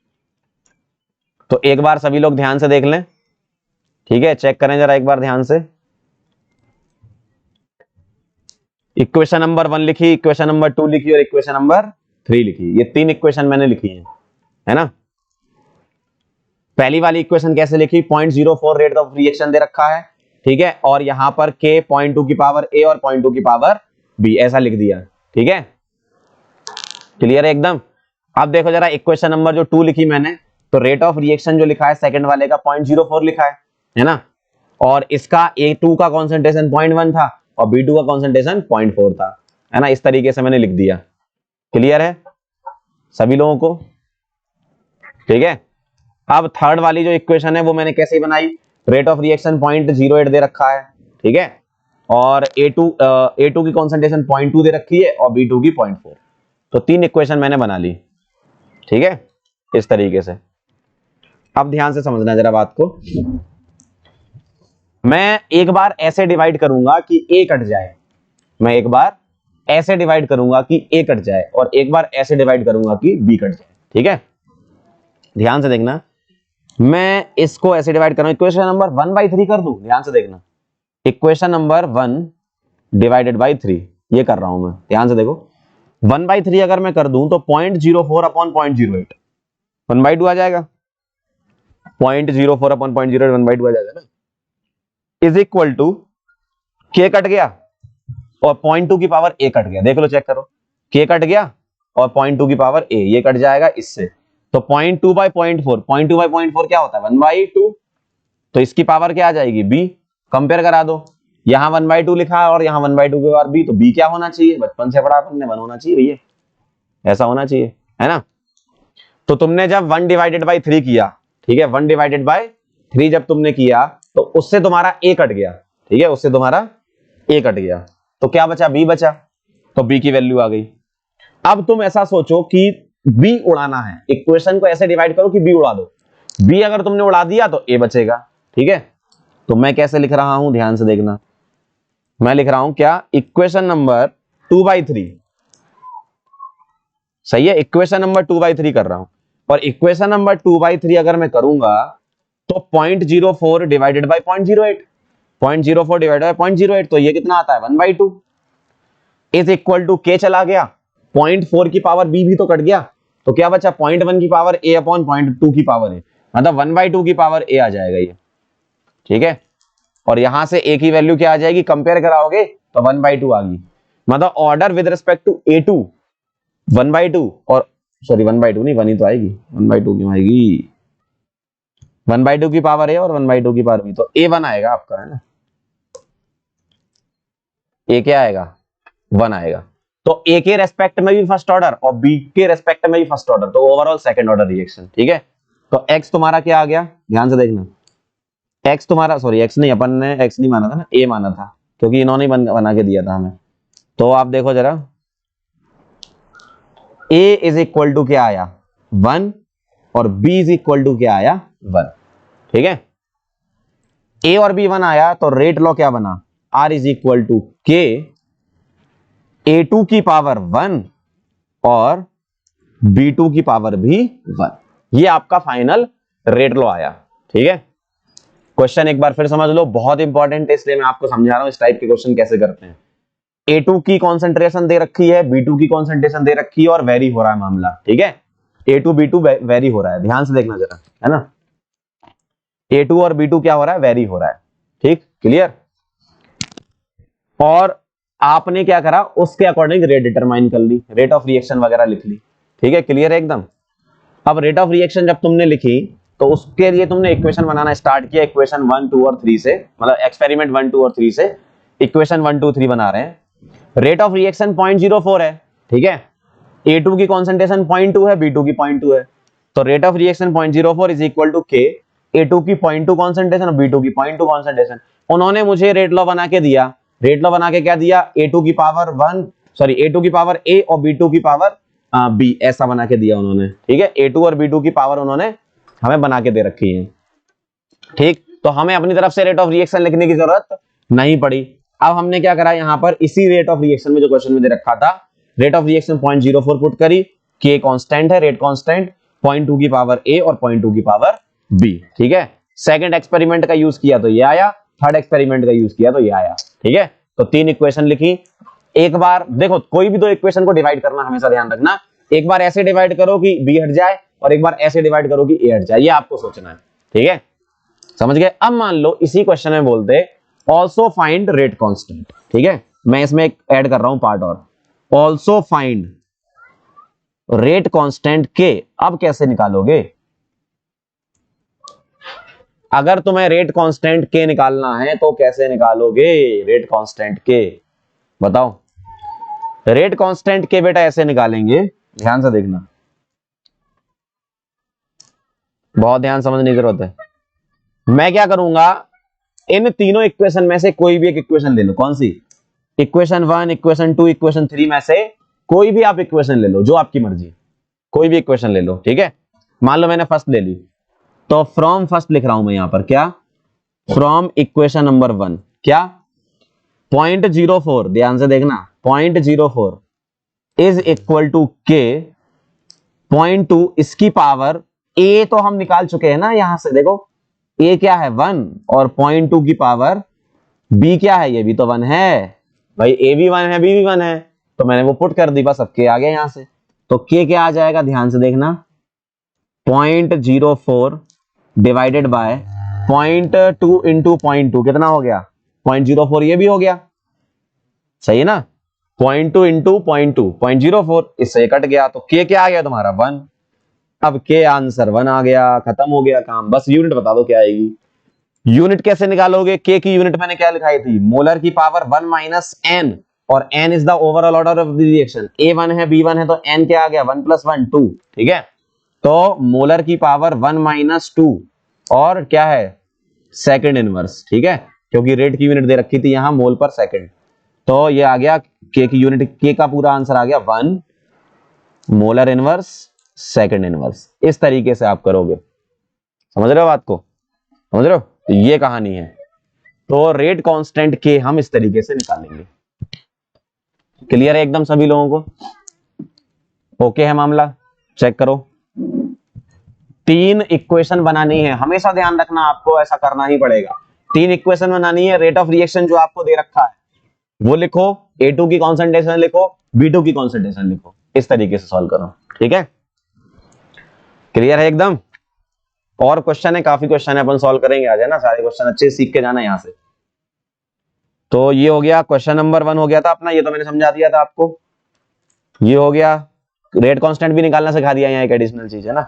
तो एक बार सभी लोग ध्यान से देख लें, ठीक है, चेक करें जरा एक बार ध्यान से। इक्वेशन नंबर 1 लिखी, इक्वेशन नंबर 2 लिखी और इक्वेशन नंबर 3 लिखी, ये 3 इक्वेशन मैंने लिखी है ना। पहली वाली इक्वेशन कैसे लिखी, 0.04 रेट ऑफ रिएक्शन दे रखा है, ठीक है, और यहां पर k 0.2 की पावर a और 0.2 की पावर b, ऐसा लिख दिया, ठीक है, क्लियर है एकदम। अब देखो जरा इक्वेशन नंबर जो 2 लिखी मैंने, तो रेट ऑफ रिएक्शन जो लिखा है सेकंड वाले का 0.04 लिखा है ना, और इसका A2 का कॉन्सेंट्रेशन 0.1 था और B2 का कॉन्सेंट्रेशन 0.4 था, है ना। इस तरीके से मैंने लिख दिया। क्लियर है सभी लोगों को? ठीक है। अब थर्ड वाली जो इक्वेशन है वो मैंने कैसे बनाई, रेट ऑफ रिएक्शन 0.08 दे रखा है, ठीक है, और A2 की कॉन्सेंट्रेशन 0.2 दे रखी है और B2 की 0.4। तो 3 इक्वेशन मैंने बना ली। ठीक है, इस तरीके से। अब ध्यान से समझना जरा बात को। मैं एक बार ऐसे डिवाइड करूंगा कि A कट जाए, मैं एक बार ऐसे डिवाइड करूंगा कि A कट जाए, और एक बार ऐसे डिवाइड करूंगा कि B कट जाए। ठीक है, ध्यान से देखना। मैं इसको ऐसे डिवाइड कर रहा हूं, इक्वेशन नंबर 1/3 कर दूं। ध्यान से देखना, इक्वेशन नंबर 1 डिवाइडेड बाई 3 ये कर रहा हूं मैं। ध्यान से देखो, 1/3 अगर मैं कर दूं तो 0.04 अपॉन 0.08 1/2 आ जाएगा। 0.04 अपॉन 0.08 1/2 आ जाएगा ना, is equal to K cut गया और 0.2 की पावर A कट गया। देख लो, चेक करो, K कट गया और 0.2 की पावर A ये कट जाएगा इससे। तो 0.2 बाई 0.4, 0.2 बाई 0.4 क्या होता है 1/2, तो इसकी पावर क्या आ जाएगी B। कंपेयर करा दो, यहां 1/2 लिखा है और यहां 1/2 के बाद B, तो B क्या होना चाहिए, बचपन से पढ़ा अपन ने 1 होना चाहिए भैया, ऐसा होना चाहिए, है ना। तो तुमने जब 1/3 किया, ठीक है, 1/3 जब तुमने किया तो उससे तुम्हारा A कट गया, ठीक है, उससे तुम्हारा A कट गया, तो क्या बचा B बचा, तो B की वैल्यू आ गई। अब तुम ऐसा सोचो कि B उड़ाना है, इक्वेशन को ऐसे डिवाइड करो कि B उड़ा दो। B अगर तुमने उड़ा दिया तो A बचेगा। ठीक है, तो मैं कैसे लिख रहा हूं, ध्यान से देखना। मैं लिख रहा हूं क्या, इक्वेशन नंबर 2/3, सही है, इक्वेशन नंबर 2/3 कर रहा हूं, और इक्वेशन नंबर 2/3 अगर मैं करूंगा तो 0.04 डिवाइडेड बाई 0.08, 0.04 डिवाइडेड बाई 0.08, तो ये कितना आता है 1/2 इज इक्वल टू K चला गया, 0.4 की पावर B भी तो कट गया, तो क्या बचा 0.1 की पावर A अपॉन 0.2 की पावर A, मतलब 1/2 की पावर A आ जाएगा ये। ठीक है, और यहां से A की वैल्यू क्या आ जाएगी, कंपेयर कराओगे तो 1/2 आ गई, मतलब order with respect to A2 1/2, और सॉरी 1/2 नहीं, 1 ही तो आएगी, 1/2 क्यों आएगी, 1/2 की पावर A और 1/2 की पावर B, तो A1 आएगा आपका, है ना। A क्या आएगा 1 आएगा, तो A के रेस्पेक्ट में भी फर्स्ट ऑर्डर और B के रेस्पेक्ट में भी फर्स्ट ऑर्डर, तो ओवरऑल सेकंड ऑर्डर रिएक्शन। ठीक है, तो X तुम्हारा क्या आ गया, ध्यान से देखना, X तुम्हारा, सॉरी X नहीं, अपन ने X नहीं माना था ना, A माना था, क्योंकि इन्होंने बना के दिया था हमें। तो आप देखो जरा, A इज इक्वल टू क्या आया 1 और B इज इक्वल टू क्या आया 1। ठीक है, A और B 1 आया तो रेट लॉ क्या बना, R is equal to K A2 की पावर 1 और B2 की पावर भी 1, ये आपका फाइनल रेट लॉ आया। ठीक है, क्वेश्चन एक बार फिर समझ लो, बहुत इंपॉर्टेंट है, इसलिए मैं आपको समझा रहा हूं इस टाइप के क्वेश्चन कैसे करते हैं। A2 की कॉन्सेंट्रेशन दे रखी है, B2 की कॉन्सेंट्रेशन दे रखी है और वेरी हो रहा है मामला। ठीक है, A2 B2 वेरी हो रहा है, ध्यान से देखना जरा, है ना, A2 और B2 क्या हो रहा है, वेरी हो रहा है। ठीक, क्लियर। और आपने क्या करा, उसके अकॉर्डिंग रेट डिटरमाइन कर ली, रेट ऑफ रिएक्शन वगैरह लिख ली। ठीक है, क्लियर है एकदम। अब रेट ऑफ रिएक्शन जब तुमने लिखी तो उसके लिए तुमने इक्वेशन बनाना स्टार्ट किया, इक्वेशन 1 2 और 3 से, मतलब एक्सपेरिमेंट 1 2 और 3 से इक्वेशन 1 2 3 बना रहे हैं। रेट ऑफ रिएक्शन 0.04 है, ठीक है, A2 की कॉन्सेंट्रेशन 0.2 है, B2 की 0.2 है, तो rate of reaction 0.04 is equal to K A2 की 0.2 कॉन्सेंट्रेशन और B2 की 0.2 कॉन्सेंट्रेशन। उन्होंने मुझे रेट लॉ बना के दिया, रेट लॉ बना के क्या दिया, A2 की पावर 1, सॉरी A2 की पावर A और B2 की पावर B, ऐसा बना के दिया उन्होंने। ठीक है, A2 और B2 की पावर उन्होंने हमें बना के दे रखी है। ठीक, तो हमें अपनी तरफ से रेट ऑफ रिएक्शन लिखने की जरूरत नहीं पड़ी। अब हमने क्या करा, यहां पर इसी रेट ऑफ रिएक्शन में जो क्वेश्चन में दे रखा था, रेट ऑफ रिएक्शन 0.04 पुट करी, K कांस्टेंट है, रेट कांस्टेंट, 0.2 की पावर A और 0.2 की पावर B। ठीक है, सेकंड एक्सपेरिमेंट का यूज किया तो ये आया, थर्ड एक्सपेरिमेंट का यूज किया तो ये आया। ठीक है, तो 3 इक्वेशन लिखी। एक बार देखो, कोई भी 2 इक्वेशन को डिवाइड करना हमेशा ध्यान रखना, एक बार ऐसे डिवाइड करो कि B हट जाए और एक बार ऐसे डिवाइड करो कि A हट जाए, ये आपको सोचना है। ठीक है, समझ गए। अब मान लो इसी क्वेश्चन में बोलते ऑल्सो फाइंड रेट कांस्टेंट। ठीक है, मैं इसमें एक ऐड कर रहा हूं पार्ट, और ऑल्सो फाइंड रेट कांस्टेंट के अब कैसे निकालोगे? अगर तुम्हें रेट कांस्टेंट के निकालना है तो कैसे निकालोगे रेट कांस्टेंट के? बताओ। रेट कांस्टेंट के बेटा ऐसे निकालेंगे, ध्यान से देखना, बहुत ध्यान समझने की जरूरत है। मैं क्या करूंगा, इन तीनों इक्वेशन में से कोई भी एक इक्वेशन ले लो। कौन सी? इक्वेशन 1, इक्वेशन 2, इक्वेशन 3 में से कोई भी आप इक्वेशन ले लो, जो आपकी मर्जी, कोई भी इक्वेशन ले लो, ठीक है। मान लो मैंने फर्स्ट ले ली, तो फ्रॉम फर्स्ट लिख रहा हूं मैं यहां पर, क्या? फ्रॉम इक्वेशन नंबर 1, क्या? 0.04, ध्यान से देखना, 0.04 इज इक्वल टू के 0.2 इसकी पावर, ए तो हम निकाल चुके हैं ना यहां से, देखो ए क्या है 1 और 0.2 की पावर बी क्या है, ये भी तो 1 है भाई, ए भी 1 है बी भी 1 है, तो मैंने वो पुट कर दी, बस अब के आ गया यहां से। तो के क्या आ जाएगा, ध्यान से देखना, 0.04 डिवाइडेड बाय 0.2 इंटू 0.2 कितना हो गया? 0.04, ये भी हो गया, सही है ना? 0.2 इंटू 0.2 0.04, इससे कट गया, तो के क्या आ गया तुम्हारा 1। अब के आंसर 1 आ गया, खत्म हो गया काम। बस यूनिट बता दो क्या आएगी। यूनिट कैसे निकालोगे? के की यूनिट मैंने क्या लिखाई थी, मोलर की पावर 1 माइनस एन, और N is the overall order of the reaction. A 1 है बी 1 है, तो एन क्या आ गया 1 + 1 2, ठीक है। तो मोलर की पावर 1 माइनस 2 और क्या है सेकंड इनवर्स, ठीक है, क्योंकि रेट की यूनिट दे रखी थी यहां मोल पर सेकंड। तो ये आ गया के की यूनिट, के का पूरा आंसर आ गया 1 मोलर इनवर्स सेकंड इनवर्स। इस तरीके से आप करोगे, समझ रहे हो बात को, समझ रहे हो? तो ये कहानी है। तो रेट कांस्टेंट के हम इस तरीके से निकालेंगे। क्लियर है एकदम सभी लोगों को? ओके है मामला? चेक करो। 3 इक्वेशन बनानी है, हमेशा ध्यान रखना, आपको ऐसा करना ही पड़ेगा। 3 इक्वेशन बनानी है। रेट ऑफ रिएक्शन जो आपको दे रखा है वो लिखो, A2 की कॉन्सेंट्रेशन लिखो, B2 की कॉन्सेंट्रेशन लिखो, इस तरीके से सॉल्व करो, ठीक है। क्लियर है एकदम? और क्वेश्चन है, काफी क्वेश्चन है, अपन सॉल्व करेंगे आज, है ना। सारे क्वेश्चन अच्छे से सीख के जाना यहां से। तो ये हो गया क्वेश्चन नंबर 1 हो गया था अपना, ये तो मैंने समझा दिया था आपको। ये हो गया, रेट कांस्टेंट भी निकालना सिखा दिया, यहाँ एक एडिशनल चीज है ना।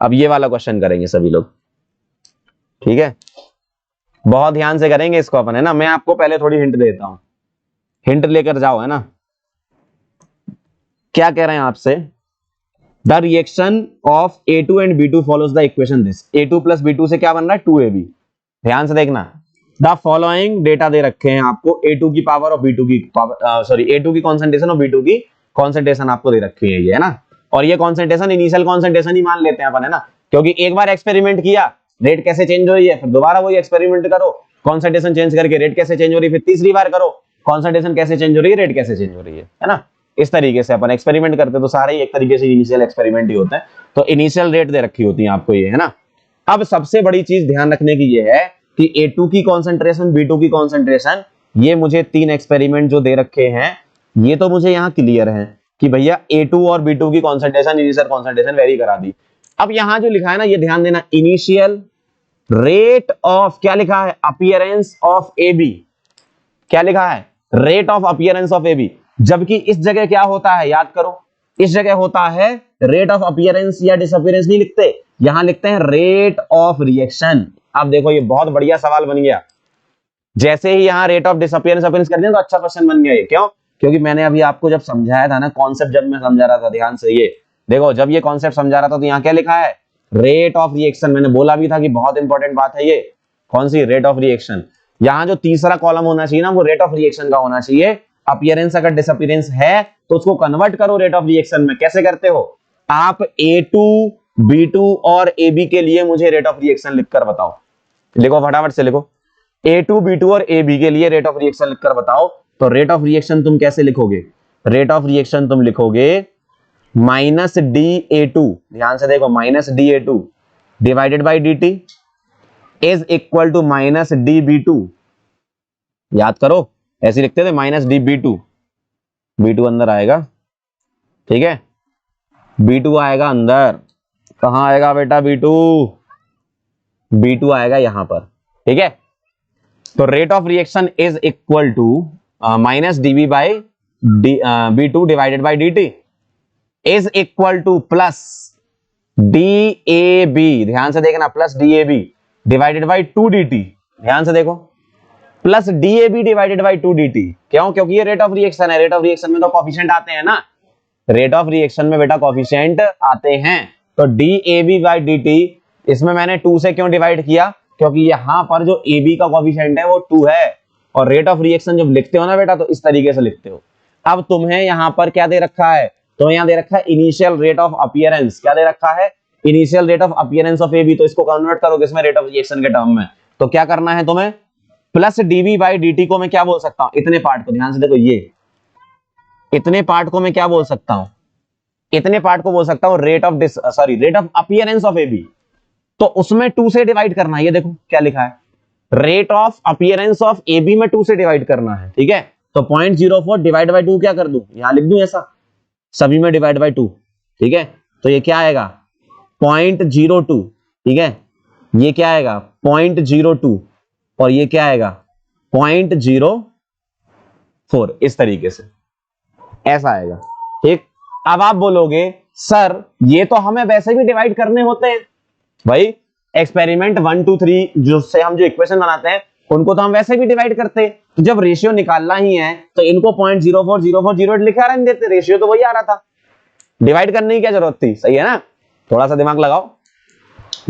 अब ये वाला क्वेश्चन करेंगे सभी लोग, ठीक है। बहुत ध्यान से करेंगे इसको अपन, है ना। मैं आपको पहले थोड़ी हिंट देता हूं, हिंट लेकर जाओ, है ना। क्या कह रहे हैं आपसे, the reaction of A2 and B2 follows the equation this. A2 plus B2 से क्या बन रहा है 2AB। ध्यान से देखना, द फॉलोइंग डेटा दे रखे हैं आपको, A2 की पावर और B2 की पावर, सॉरी A2 की कॉन्सेंट्रेशन और B2 की कॉन्सेंट्रेशन आपको दे रखी है, ये है ना। और ये कॉन्सेंट्रेशन इनिशियल कॉन्सेंट्रेशन ही मान लेते हैं अपन, है ना, क्योंकि एक बार एक्सपेरिमेंट किया, रेट कैसे चेंज हो रही है, फिर दोबारा वही एक्सपेरिमेंट करो, कॉन्सेंट्रेशन चेंज करके रेट कैसे चेंज हो रही है, फिर तीसरी बार करो, कॉन्सेंट्रेशन कैसे चेंज हो रही है, रेट कैसे चेंज हो रही है ना। इस तरीके से अपन एक्सपेरिमेंट करते तो सारे ही एक तरीके से इनिशियल एक्सपेरिमेंट ही होते हैं। तो इनिशियल रेट दे रखी होती है आपको, ये है ना। अब सबसे बड़ी चीज ध्यान रखने की ये है कि A2 की कॉन्सेंट्रेशन, B2 की कॉन्सेंट्रेशन, ये मुझे 3 एक्सपेरिमेंट जो दे रखे हैं, ये तो मुझे यहाँ क्लियर है कि भैया A2 और B2 की कॉन्सेंट्रेशन, इनिशियल कॉन्सेंट्रेशन वेरी करा दी। अब यहां जो लिखा है ना, ये ध्यान देना, इनिशियल रेट ऑफ, क्या लिखा है, अपीयरेंस ऑफ AB। क्या लिखा है, rate of appearance of AB। जबकि इस जगह क्या होता है, याद करो, इस जगह होता है रेट ऑफ अपीयरेंस या डिसअपीयरेंस नहीं लिखते, यहां लिखते हैं रेट ऑफ रिएक्शन। अब देखो ये बहुत बढ़िया सवाल बन गया, जैसे ही यहां रेट ऑफ डिसअपीयरेंस अपीयरेंस कर दिया तो अच्छा क्वेश्चन बन गया ये। क्यों? क्योंकि मैंने अभी आपको जब समझाया था ना, कॉन्सेप्ट जब मैं समझा रहा था, ध्यान से ये देखो, जब ये कॉन्सेप्ट समझा रहा था तो यहाँ क्या लिखा है, रेट ऑफ रिएक्शन। मैंने बोला भी था कि बहुत इंपॉर्टेंट बात है ये, कौन सी, रेट ऑफ रिएक्शन। यहां जो तीसरा कॉलम होना चाहिए ना, वो रेट ऑफ रिएक्शन का होना चाहिए। अपीयरेंस अगर डिसअपीयरेंस है तो उसको कन्वर्ट करो रेट ऑफ रिएक्शन में। कैसे करते हो आप, A2, B2 और AB के लिए मुझे रेट ऑफ रिएक्शन लिखकर बताओ। लिखो फटाफट से लिखो, A2, B2 और AB के लिए रेट ऑफ रिएक्शन लिखकर बताओ। तो रेट ऑफ रिएक्शन तुम कैसे लिखोगे, रेट ऑफ रिएक्शन तुम लिखोगे -DA2, ध्यान से देखो, -DA2 divided by DT is equal to -DB2। याद करो, ऐसे लिखते थे, -DB2। B2 अंदर आएगा, ठीक है, B2 आएगा अंदर। कहां आएगा बेटा B2? B2 आएगा यहां पर, ठीक है। तो rate of reaction is equal to -DB by B2 divided by DT is equal to plus DAB, ध्यान से देखना, plus DAB divided by 2DT, ध्यान से देखो, plus DAB divided by 2DT। क्यों? क्योंकि ये रेट ऑफ रिएक्शन है, रेट ऑफ रिएक्शन में तो कॉफिशिएंट आते हैं ना, रेट ऑफ रिएक्शन में बेटा कॉफिशिएंट आते हैं। तो DAB बाई DT, इसमें मैंने 2 से क्यों डिवाइड किया? क्योंकि यहां पर जो AB का कॉफिशिएंट है वो 2 है, और रेट ऑफ रिएक्शन जब लिखते हो ना बेटा तो इस तरीके से लिखते हो। अब तुम्हें यहां पर क्या दे रखा है? तुम्हें यहां दे रखा है इनिशियल रेट ऑफ अपीयरेंस। क्या दे रखा है? Initial rate of appearance of AB। तो इसको कन्वर्ट करोगे इसमें रेट ऑफ रिएक्शन के टर्म में, तो क्या करना है तुम्हें? प्लस DV बाई DT को मैं क्या बोल सकता हूं? इतने पार्ट को, ध्यान से देखो, ये इतने पार्ट को मैं क्या बोल सकता हूं? इतने पार्ट को बोल सकता हूं rate of appearance of AB। तो उसमें 2 से डिवाइड करना है, ये देखो क्या लिखा है, rate of appearance of AB में 2 से डिवाइड करना है, ठीक है। तो 0.04 डिवाइड बाई 2 क्या कर दूं? यहां लिख दूं ऐसा, सभी में डिवाइड बाई 2, ठीक है। तो ये क्या आएगा? 0.02, ठीक है। ये क्या आएगा? 0.02, और ये क्या आएगा? 0.04, इस तरीके से ऐसा आएगा, ठीक। अब आप बोलोगे सर ये तो हमें वैसे भी डिवाइड करने होते हैं भाई, एक्सपेरिमेंट 1 2 3 जिससे हम जो इक्वेशन बनाते हैं उनको तो हम वैसे भी डिवाइड करते हैं। तो जब रेशियो निकालना ही है तो इनको 0.0408 लिखा रहने देते, रेशियो तो वही आ रहा था, डिवाइड करने की क्या जरूरत थी? सही है ना? थोड़ा सा दिमाग लगाओ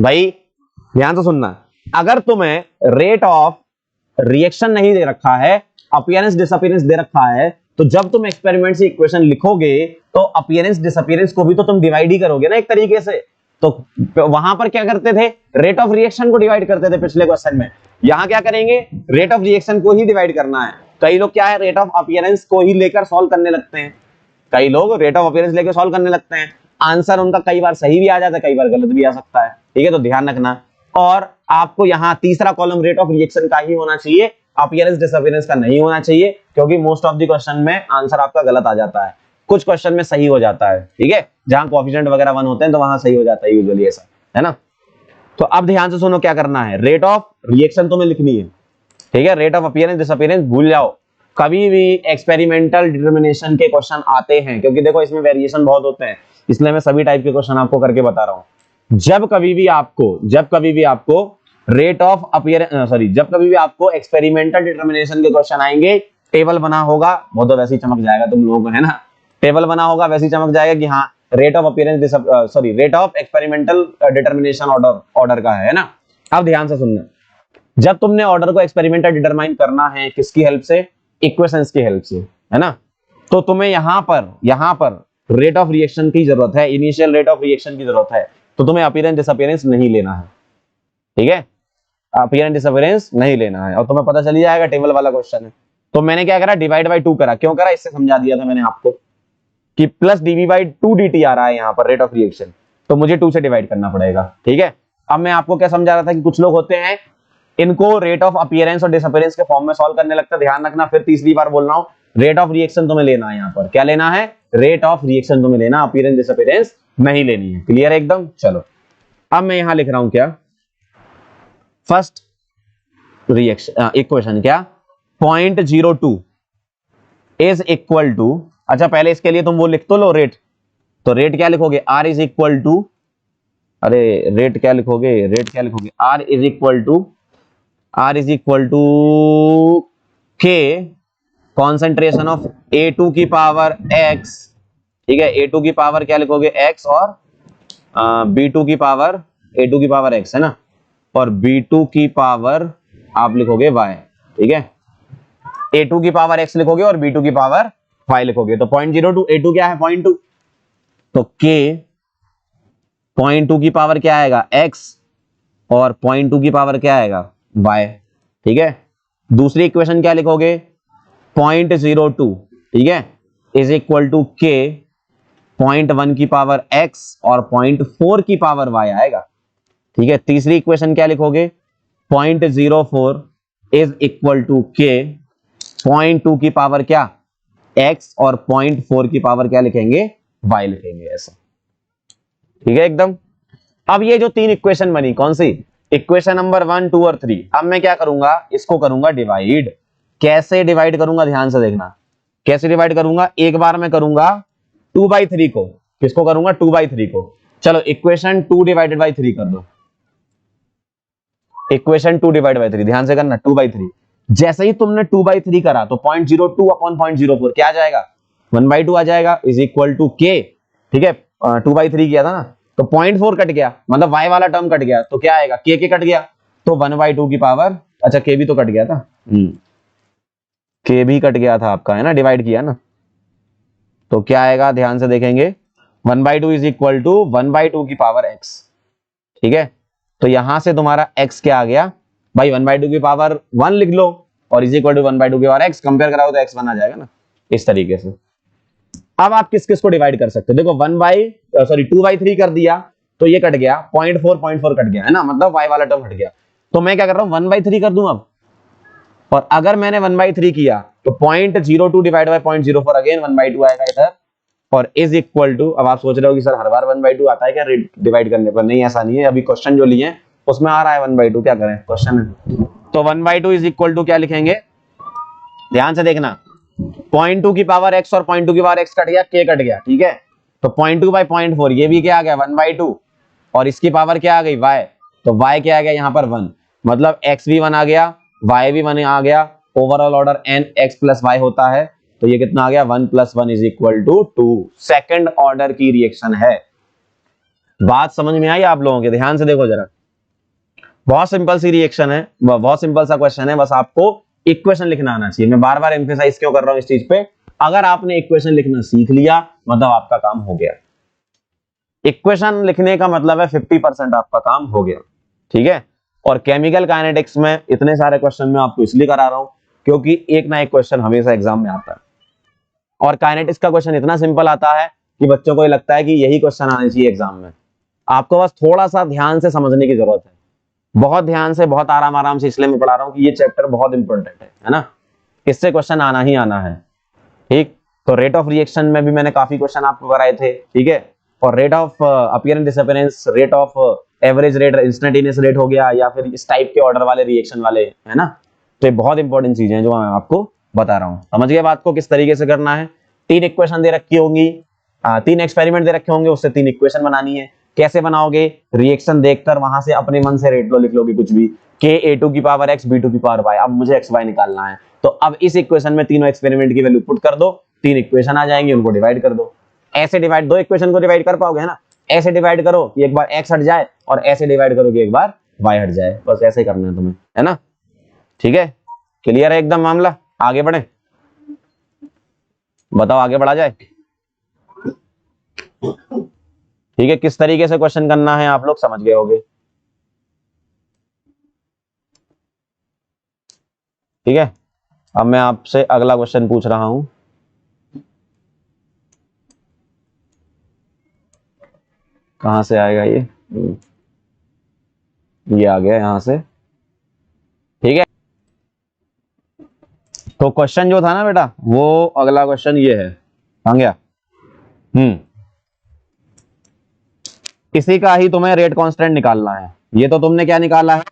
भाई, ध्यान से सुनना। अगर तुम्हें रेट ऑफ रिएक्शन नहीं दे रखा है, अपीयरेंस डिसअपीयरेंस दे रखा है, तो जब तुम एक्सपेरिमेंट से इक्वेशन लिखोगे तो अपीयरेंस डिसअपीयरेंस को भी तो तुम डिवाइड ही करोगे ना एक तरीके से। तो वहां पर क्या करते थे? रेट ऑफ रिएक्शन को डिवाइड करते थे पिछले क्वेश्चन में। यहां क्या करेंगे? रेट ऑफ रिएक्शन को ही डिवाइड करना है। कई लोग क्या है, रेट ऑफ अपीयरेंस को ही लेकर सॉल्व करने लगते हैं, कई लोग रेट ऑफ अपीयरेंस लेकर सॉल्व करने लगते हैं। आंसर उनका कई बार सही भी आ जाता है, कई बार गलत भी आ सकता है, ठीक है। तो ध्यान रखना। और आपको यहाँ तीसरा कॉलम रेट ऑफ रिएक्शन का ही होना चाहिए, अपीयरेंस डिसअपीयरेंस का नहीं होना चाहिए, क्योंकि मोस्ट ऑफ द क्वेश्चन में आंसर आपका गलत आ जाता है, कुछ क्वेश्चन में सही हो जाता है, ठीक है। जहां कोएफिशिएंट वगैरह 1 होते हैं तो वहां सही हो जाता है यूजुअली, ऐसा है ना। तो अब ध्यान से सुनो क्या करना है, रेट ऑफ रिएक्शन तुम्हें लिखनी है, ठीक है। रेट ऑफ अपीयरेंस डिसअपीयरेंस भूल जाओ, कभी भी एक्सपेरिमेंटल डिटरमिनेशन के क्वेश्चन आते हैं, क्योंकि देखो इसमें वेरिएशन बहुत होते हैं, इसलिए मैं सभी टाइप के क्वेश्चन आपको करके बता रहा हूं। जब कभी भी आपको रेट ऑफ अपीयरेंस जब कभी भी आपको एक्सपेरिमेंटल डिटरमिनेशन के क्वेश्चन आएंगे, टेबल बना होगा, वो तो वैसे ही चमक जाएगा तुम लोगों को, है ना। टेबल बना होगा वैसे ही चमक जाएगा कि हाँ rate of appearance rate of experimental determination order का है ना। अब ध्यान से सुनना, जब तुमने ऑर्डर को एक्सपेरिमेंटल डिटरमाइन करना है किसकी हेल्प से? इक्वेशंस की हेल्प से, है ना। तो तुम्हें यहां पर रेट ऑफ रिएक्शन की जरूरत है, इनिशियल रेट ऑफ रिएक्शन की जरूरत है, तो तुम्हें अपीयरेंस डिसअपीयरेंस नहीं लेना है, ठीक है। अपीयरेंस डिसअपीयरेंस नहीं लेना है, और तुम्हें पता चल जाएगा टेबल वाला क्वेश्चन है। तो मैंने क्या करा? डिवाइड बाई 2 करा। क्यों करा? इससे समझा दिया था मैंने आपको कि प्लस DV बाई 2DT आ रहा है यहाँ पर रेट ऑफ रिएक्शन, तो मुझे 2 से डिवाइड करना पड़ेगा, ठीक है। अब मैं आपको क्या समझा रहा था कि कुछ लोग होते हैं इनको रेट ऑफ अपीयरेंस और डिसअपीयरेंस के फॉर्म में सॉल्व करने लगता है। ध्यान रखना, फिर तीसरी बार बोल रहा हूं, रेट ऑफ रिएक्शन तुम्हें लेना है। यहाँ पर क्या लेना है? रेट ऑफ रिएक्शन तुम्हें लेना, अपीयरेंस डिसअपीयरेंस नहीं लेनी है। क्लियर है एकदम? चलो अब मैं यहां लिख रहा हूं क्या, फर्स्ट रिएक्शन इक्वेशन क्या, 0.02 इज इक्वल टू, अच्छा पहले इसके लिए तुम वो लिख तो लो रेट, तो रेट क्या लिखोगे? R इज इक्वल टू, अरे रेट क्या लिखोगे? R is equal to K concentration of A2 की पावर X, ठीक है। A2 की पावर क्या लिखोगे? X, और B2 की पावर A2 की पावर X, है ना, और B2 की पावर आप लिखोगे Y, ठीक है। A2 की पावर X लिखोगे और B2 की पावर Y लिखोगे। तो 0.02, A2 क्या है? 0.2, तो K 0.2 की पावर क्या आएगा? X, और 0.2 की पावर क्या आएगा? Y, ठीक है। दूसरी इक्वेशन क्या लिखोगे? 0.02, ठीक है, इज इक्वल टू K 0.1 की पावर X और 0.4 की पावर Y आएगा, ठीक है। तीसरी इक्वेशन क्या लिखोगे? 0.04 इज इक्वल टू K 0.2 की पावर क्या? X, और 0.4 की पावर क्या लिखेंगे? Y लिखेंगे, ऐसा, ठीक है एकदम। अब ये जो 3 इक्वेशन बनी, कौन सी? इक्वेशन नंबर 1, 2 और 3। अब मैं क्या करूंगा? इसको करूंगा डिवाइड। कैसे डिवाइड करूंगा? ध्यान से देखना, कैसे डिवाइड करूंगा। एक बार मैं करूंगा 2/3 को, किसको करूंगा, 2/3 को। चलो इक्वेशन 2 डिवाइडेड बाई 3 कर दो, इक्वेशन 2 डिवाइड बाई 3, ध्यान से करना, 2/3। जैसे ही तुमने 2/3 करा तो 0.02 अपॉन 0.04 क्या आ जाएगा, 1/2 आ जाएगा, इज इक्वल टू के। ठीक है, 2/3 किया था ना, तो 0.4 कट गया, मतलब y वाला टर्म कट गया, तो क्या आएगा, के कट गया, तो 1/2 की पावर, अच्छा के भी तो कट गया था, के भी कट गया था आपका, है ना, डिवाइड किया ना, तो क्या आएगा, ध्यान से देखेंगे, 1/2 इज इक्वल टू 1/2 की पावर x। ठीक है, तो यहां से तुम्हारा x क्या आ गया भाई, 1/2 की पावर 1 लिख लो, और इज इक्वल टू 1/2 की पावर x, कंपेयर कराओ तो x 1 आ जाएगा ना, इस तरीके से। अब आप किस किस को डिवाइड कर सकते हो, देखो 2/3 कर दिया, तो ये कट गया, 0.4 कट गया, है ना, मतलब y वाला टर्म हट गया, तो मैं क्या कर रहा हूं, 1/3 कर दूं अब, और अगर मैंने 1/3 किया तो 0.02 डिवाइड बाय 0.04, अगेन 1/2 आएगा इधर, और इज इक्वल टू, अब आप सोच रहे हो कि सर हर बार 1/2 आता है क्या डिवाइड करने पर, नहीं ऐसा नहीं है, अभी क्वेश्चन जो लिए उसमें आ रहा है 1/2, क्या करें, क्वेश्चन है, तो 1/2 इज इक्वल टू क्या लिखेंगे, ध्यान से देखना, 0.2 की पावर x और 0.2 की पावर x कट गया, k कट गया, ठीक है, तो 0.2 बाई 0.4, ये भी क्या आ गया, 1/2, और इसकी पावर क्या आ गई, y, तो y क्या आ गया यहाँ पर 1, मतलब x भी 1 आ गया, y भी 1 आ गया, overall order n x plus y होता है, तो ये कितना आ गया, 1 + 1 is equal to 2, second order की रिएक्शन है। बात समझ में आई आप लोगों के, ध्यान से देखो जरा, बहुत सिंपल सी रिएक्शन है, बहुत सिंपल सा क्वेश्चन है, बस आपको इक्वेशन लिखना आना चाहिए। मैं बार बार एम्फेसाइज क्यों कर रहा हूं इस चीज पे, अगर आपने इक्वेशन लिखना सीख लिया मतलब आपका काम हो गया, इक्वेशन लिखने का मतलब है 50% आपका काम हो गया। ठीक है, और केमिकल काइनेटिक्स में इतने सारे क्वेश्चन मैं आपको इसलिए करा रहा हूं क्योंकि एक ना एक क्वेश्चन हमेशा एग्जाम में आता है, और काइनेटिक्स का क्वेश्चन इतना सिंपल आता है कि बच्चों को ये लगता है कि यही क्वेश्चन आने चाहिए एग्जाम में। आपको बस थोड़ा सा ध्यान से समझने की जरूरत है, बहुत ध्यान से, बहुत आराम आराम से, इसलिए मैं पढ़ा रहा हूं कि ये चैप्टर बहुत इंपॉर्टेंट है ना, इससे क्वेश्चन आना ही आना है। ठीक, तो रेट ऑफ रिएक्शन में भी मैंने काफी क्वेश्चन आपको कराए थे, ठीक है, और rate of appearance disappearance, rate of average rate, instantaneous rate हो गया, या फिर इस टाइप के ऑर्डर वाले रिएक्शन वाले, है ना, तो ये बहुत इंपॉर्टेंट चीजें हैं जो मैं आपको बता रहा हूं। समझ गए बात को, किस तरीके से करना है, 3 इक्वेशन दे रखी होंगी, 3 एक्सपेरिमेंट दे रखे होंगे, उससे 3 इक्वेशन बनानी है। कैसे बनाओगे, रिएक्शन देखकर वहां से अपने मन से रेट लो, लिख लोगे कुछ भी, k(a2 की पावर x, b2 की पावर y), अब मुझे xy निकालना है, तो अब इस इक्वेशन में तीनों एक्सपेरिमेंट की वैल्यू पुट कर दो, 3 इक्वेशन आ जाएंगे, उनको डिवाइड कर दो। ऐसे डिवाइड, 2 इक्वेशन को डिवाइड कर पाओगे, है ना, ऐसे डिवाइड करो कि एक बार x हट जाए, और ऐसे डिवाइड करो कि एक बार y हट जाए, बस ऐसे ही करना है तुम्हें, है ना। ठीक है, क्लियर है एकदम मामला, आगे बढ़े, बताओ आगे बढ़ा जाए। ठीक है, किस तरीके से क्वेश्चन करना है आप लोग समझ गए होंगे। ठीक है, अब मैं आपसे अगला क्वेश्चन पूछ रहा हूं, कहां से आएगा ये आ गया यहां से। ठीक है, तो क्वेश्चन जो था ना बेटा, वो अगला क्वेश्चन ये है, आ गया। इसी का ही तुम्हें रेट कांस्टेंट निकालना है, ये तो तुमने क्या निकाला है,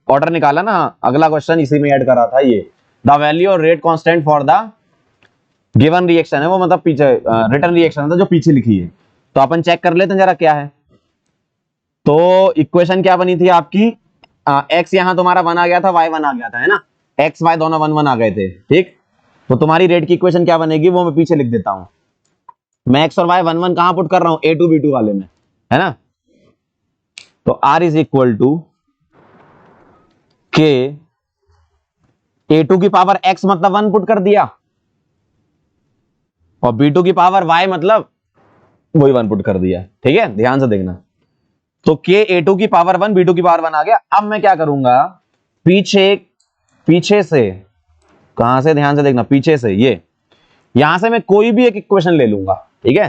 ऑर्डर निकाला ना, अगला क्वेश्चन इसी में ऐड करा था, ये द वैल्यू और rate constant for the given reaction है, वो मतलब पीछे रिटर्न रिएक्शन था जो पीछे लिखी है, तो अपन चेक कर लेते हैं जरा क्या है। तो इक्वेशन क्या बनी थी आपकी, एक्स यहां तुम्हारा 1 आ गया था, y 1 आ गया था, है ना, एक्स वाई दोनों 1 1 आ गए थे। ठीक, तो तुम्हारी रेट की इक्वेशन क्या बनेगी वो मैं पीछे लिख देता हूं, मैं एक्स और वाई 1 1 कहां पुट कर रहा हूं, a2 b2 वाले में, है ना, तो r इज इक्वल टू के a2 की पावर x मतलब 1 पुट कर दिया, और b2 की पावर y मतलब वही 1 पुट कर दिया। ठीक है, ध्यान से देखना, तो k a2 की पावर 1 b2 की पावर 1 आ गया। अब मैं क्या करूंगा, पीछे से, कहां से, ध्यान से देखना, पीछे से, ये यहां से मैं कोई भी एक इक्वेशन ले लूंगा। ठीक है,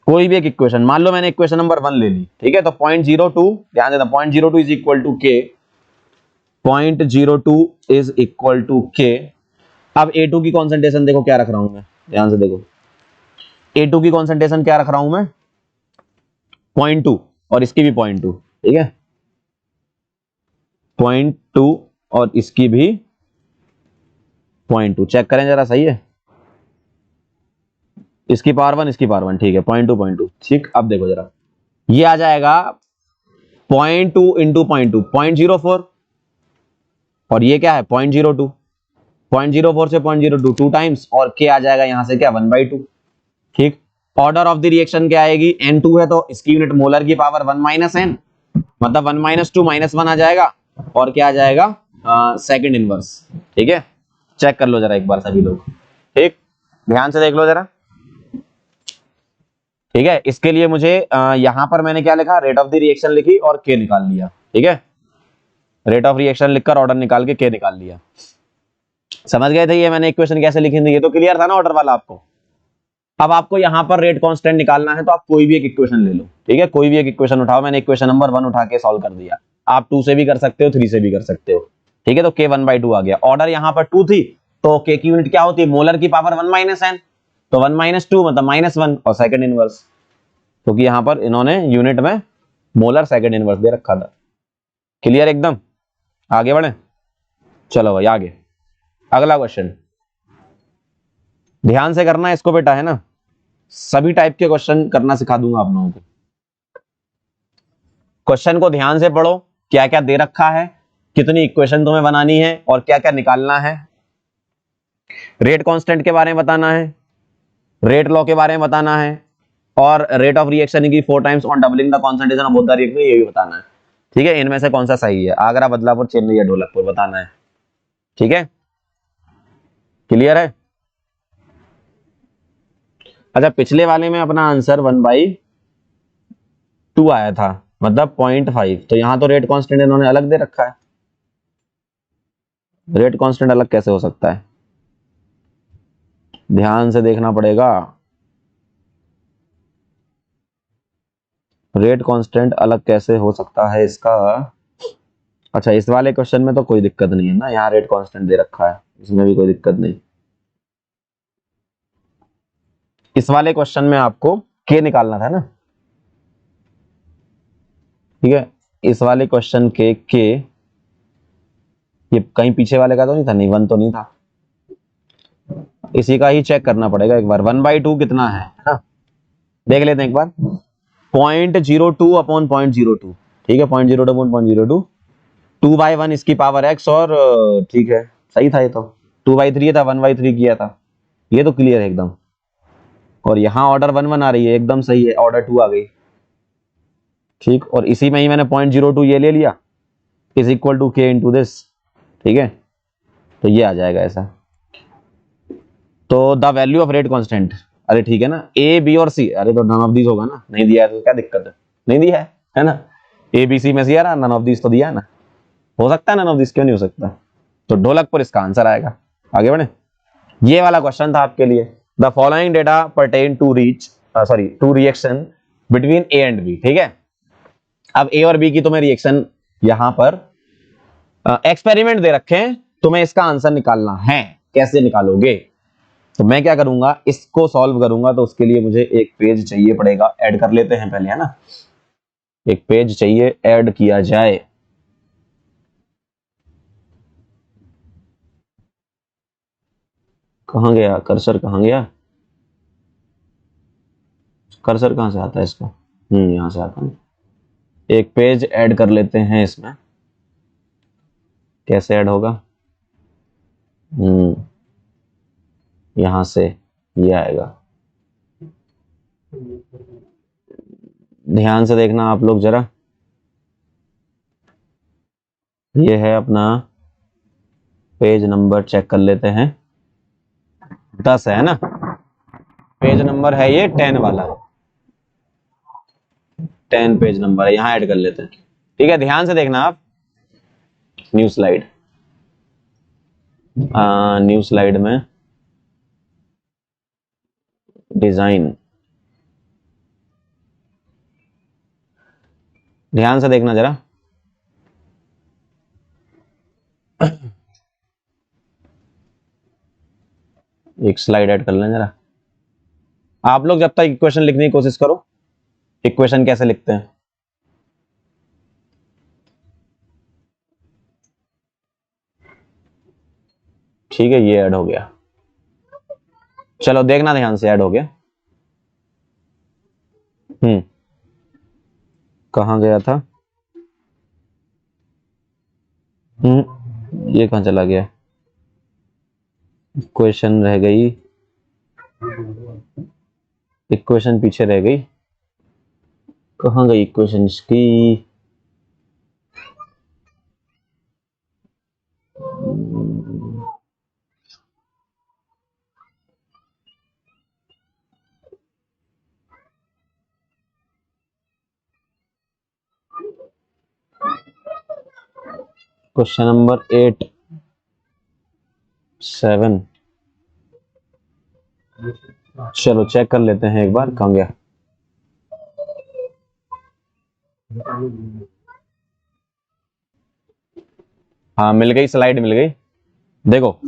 कोई भी एक इक्वेशन, मान लो मैंने इक्वेशन नंबर 1 ले ली, ठीक है, तो 0.02, ध्यान देना, 0.02 इज इक्वल टू के, 0.02 इज इक्वल टू के। अब A2 की कॉन्सेंट्रेशन देखो क्या रख रहा हूं मैं, ध्यान से देखो, A2 की कॉन्सेंट्रेशन क्या रख रहा हूं मैं, 0.2, और इसकी भी 0.2, ठीक है, 0.2 और इसकी भी 0.2, चेक करें जरा, सही है, इसकी पावर 1 इसकी पावर 1, ठीक है, 0.2 ठीक। अब देखो जरा, ये आ जाएगा 0.2 इंटू 0.2 0.04, और ये क्या है 0.02, 0.04 से 0.02 2 टाइम्स, और के आ जाएगा यहां से क्या 1/2, ठीक। ऑर्डर ऑफ द रिएक्शन क्या आएगी, N2 है तो इसकी यूनिट मोलर की पावर 1 माइनस n, मतलब 1 माइनस 2 माइनस 1 आ जाएगा, और क्या आ जाएगा सेकंड इनवर्स, ठीक है। चेक कर लो जरा एक बार सभी लोग, ठीक, ध्यान से देख लो जरा, ठीक है। इसके लिए मुझे यहां पर मैंने क्या लिखा, रेट ऑफ द रिएक्शन लिखी और के निकाल लिया, ठीक है। रेट ऑफ रिएक्शन लिखकर ऑर्डर निकाल के निकाल लिया। समझ गए थे ये मैंने इक्वेशन कैसे लिखी थी, ये तो क्लियर था ना ऑर्डर वाला आपको। अब आपको यहां पर रेट कांस्टेंट निकालना है, तो आप कोई भी एक इक्वेशन ले लो, ठीक है, कोई भी एक इक्वेशन उठाओ। मैंने इक्वेशन नंबर 1 उठा के सॉल्व कर दिया, आप 2 से भी कर सकते हो, 3 से भी कर सकते हो, ठीक है। तो k 1/2 आ गया, ऑर्डर यहां पर 2 थी तो k की यूनिट क्या होती है, मोलर की पावर 1 माइनस n, तो 1 माइनस 2 मतलब -1, और सेकंड इनवर्स, क्योंकि यहां पर इन्होंने यूनिट में मोलर सेकंड इनवर्स दे रखा था। क्लियर एकदम, आगे बढ़े, चलो भाई आगे। अगला क्वेश्चन ध्यान से करना है इसको बेटा, है ना, सभी टाइप के क्वेश्चन करना सिखा दूंगा आप लोगों को। क्वेश्चन को ध्यान से पढ़ो, क्या क्या दे रखा है, कितनी इक्वेशन तुम्हें बनानी है, और क्या क्या निकालना है। रेट कांस्टेंट के बारे में बताना है, रेट लॉ के बारे में बताना है, और रेट ऑफ रिएक्शन की 4 times on doubling the concentration of both the reaction, ये भी बताना है, ठीक है। इनमें से कौन सा सही है, आगरा, बदलापुर, चेन्नई या ढोलकपुर, बताना है, ठीक है। क्लियर है। अच्छा, पिछले वाले में अपना आंसर 1/2 आया था, मतलब 0.5, तो यहां तो रेट कांस्टेंट इन्होंने अलग दे रखा है। रेट कांस्टेंट अलग कैसे हो सकता है, ध्यान से देखना पड़ेगा। रेट कांस्टेंट अलग कैसे हो सकता है इसका। अच्छा, इस वाले क्वेश्चन में तो कोई दिक्कत नहीं है ना, यहाँ रेट कांस्टेंट दे रखा है, इसमें भी कोई दिक्कत नहीं। इस वाले क्वेश्चन में आपको के निकालना था ना, ठीक है। इस वाले क्वेश्चन के ये कहीं पीछे वाले का तो नहीं था, नहीं 1 तो नहीं था, इसी का ही चेक करना पड़ेगा एक बार। 1/2 कितना है ना, देख लेते हैं एक बार। 0.02 अपॉन 0.02, ठीक है, 0.02 अपॉन 0.02, 2/1 इसकी पावर x, और ठीक है, सही था ये तो, 2/3 था, 1/3 किया था, ये तो क्लियर है एकदम। और यहाँ ऑर्डर 1 1 आ रही है, एकदम सही है, ऑर्डर 2 आ गई, ठीक। और इसी में ही मैंने 0.02 ये ले लिया, इज इक्वल टू के इंटू दिस, ठीक है, तो ये आ जाएगा ऐसा। तो the value of rate constant, अरे ठीक है ना, ए बी और सी, अरे तो नन ऑफ दीज होगा ना, नहीं दिया है तो क्या दिक्कत है, नहीं दिया है ना, ए बी सी में से यार नन ऑफ दीज तो दिया है ना, हो सकता है नन ऑफ दीज, क्यों नहीं हो सकता, तो ढोलकपुर इसका आंसर आएगा। आगे बढ़े, ये वाला क्वेश्चन था आपके लिए। The following data pertain to reaction between A and B, ठीक है। अब ए और बी की तुम्हें रिएक्शन यहां पर एक्सपेरिमेंट दे रखे हैं, तुम्हें इसका आंसर निकालना है, कैसे निकालोगे। तो मैं क्या करूंगा, इसको सॉल्व करूंगा, तो उसके लिए मुझे एक पेज चाहिए पड़ेगा, ऐड कर लेते हैं पहले, है ना, एक पेज चाहिए, ऐड किया जाए। कहां गया कर्सर, कहां गया कर्सर, कहां से आता है इसका, यहां से आता है। एक पेज ऐड कर लेते हैं इसमें, कैसे ऐड होगा, यहां से ये आएगा, ध्यान से देखना आप लोग जरा। ये है अपना पेज नंबर, चेक कर लेते हैं, 10 है ना, पेज नंबर है ये 10 वाला, 10 पेज नंबर है, यहां ऐड कर लेते हैं, ठीक है। ध्यान से देखना आप, न्यू स्लाइड, न्यू स्लाइड में डिजाइन, ध्यान से देखना जरा। एक स्लाइड ऐड कर लें जरा, आप लोग जब तक इक्वेशन लिखने की कोशिश करो, इक्वेशन कैसे लिखते हैं। ठीक है, ये ऐड हो गया, चलो देखना ध्यान से, ऐड हो गया। कहाँ गया था? ये कहाँ चला गया? क्वेश्चन रह गई, इक्वेशन पीछे रह गई। कहाँ गई इक्वेशन इसकी? क्वेश्चन नंबर 8 7, चलो चेक कर लेते हैं एक बार, कहाँ गया? हाँ मिल गई, स्लाइड मिल गई। देखो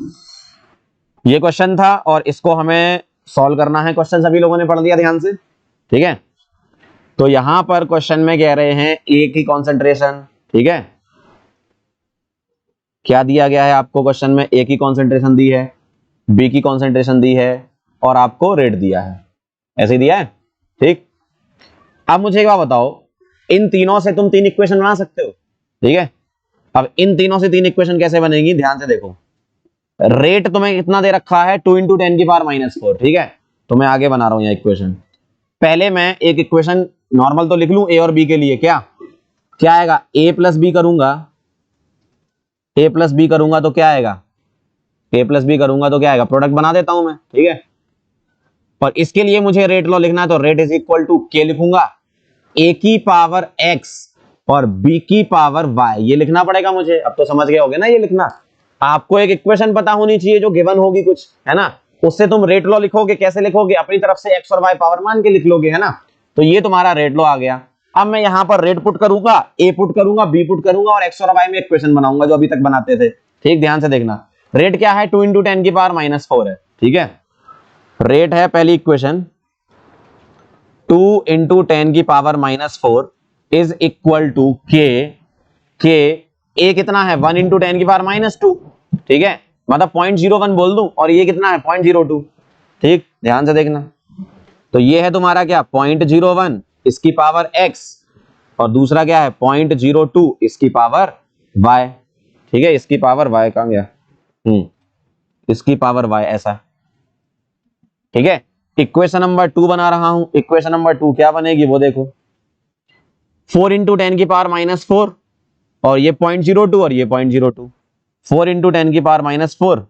ये क्वेश्चन था और इसको हमें सॉल्व करना है। क्वेश्चन सभी लोगों ने पढ़ लिया ध्यान से, ठीक है? तो यहां पर क्वेश्चन में कह रहे हैं ए की कॉन्सेंट्रेशन, ठीक है? क्या दिया गया है आपको क्वेश्चन में? ए की कॉन्सेंट्रेशन दी है, बी की कॉन्सेंट्रेशन दी है और आपको रेट दिया है, ऐसे दिया है, ठीक? अब मुझे एक बात बताओ, इन तीनों से तुम 3 इक्वेशन बना सकते हो, ठीक है? अब इन तीनों से 3 इक्वेशन कैसे बनेगी, ध्यान से देखो। रेट तुम्हें कितना दे रखा है? 2 × 10⁻⁻⁴, ठीक है? तो मैं आगे बना रहा हूं यह इक्वेशन। पहले मैं एक इक्वेशन नॉर्मल तो लिख लूं ए और बी के लिए। क्या क्या आएगा? ए प्लस बी करूंगा, ए प्लस बी करूंगा तो क्या आएगा? ए प्लस बी करूंगा तो क्या आएगा? प्रोडक्ट बना देता हूं मैं, ठीक है? और इसके लिए मुझे रेट लॉ लिखना है, तो रेट इज इक्वल टू के लिखूंगा, ए की पावर एक्स और बी की पावर वाई, ये लिखना पड़ेगा मुझे। अब तो समझ गए होगे ना ये लिखना। आपको एक इक्वेशन पता होनी चाहिए जो गिवन होगी कुछ, है ना? उससे तुम रेट लॉ लिखोगे, कैसे लिखोगे? अपनी तरफ से एक्स और वाई पावर मान के लिख लोगे, है ना? तो ये तुम्हारा रेट लॉ आ गया। अब मैं यहां पर रेट पुट करूंगा, ए पुट करूंगा, बी पुट करूंगा और एक्स और वाई में इक्वेशन बनाऊंगा जो अभी तक बनाते थे, ठीक? ध्यान से देखना। रेट क्या है? 2 × 10⁻⁻⁴ है, ठीक है? रेट है पहली इक्वेशन 2 × 10⁻⁻⁴ इज इक्वल टू के ए कितना है? 1 × 10⁻², ठीक है? मतलब 0.01 बोल दूं, और ये कितना है? 0.02, ठीक? ध्यान से देखना। तो ये है तुम्हारा क्या? 0.01 इसकी पावर x और दूसरा क्या है? 0.02 इसकी पावर y, ठीक है? इसकी पावर y कहां गया? इसकी पावर y, ऐसा, ठीक है? इक्वेशन नंबर 2 बना रहा हूं। इक्वेशन नंबर 2 क्या बनेगी वो देखो, 4 × 10⁻⁻⁴ और ये 0.02 और ये 0.02, 4 × 10⁻⁴,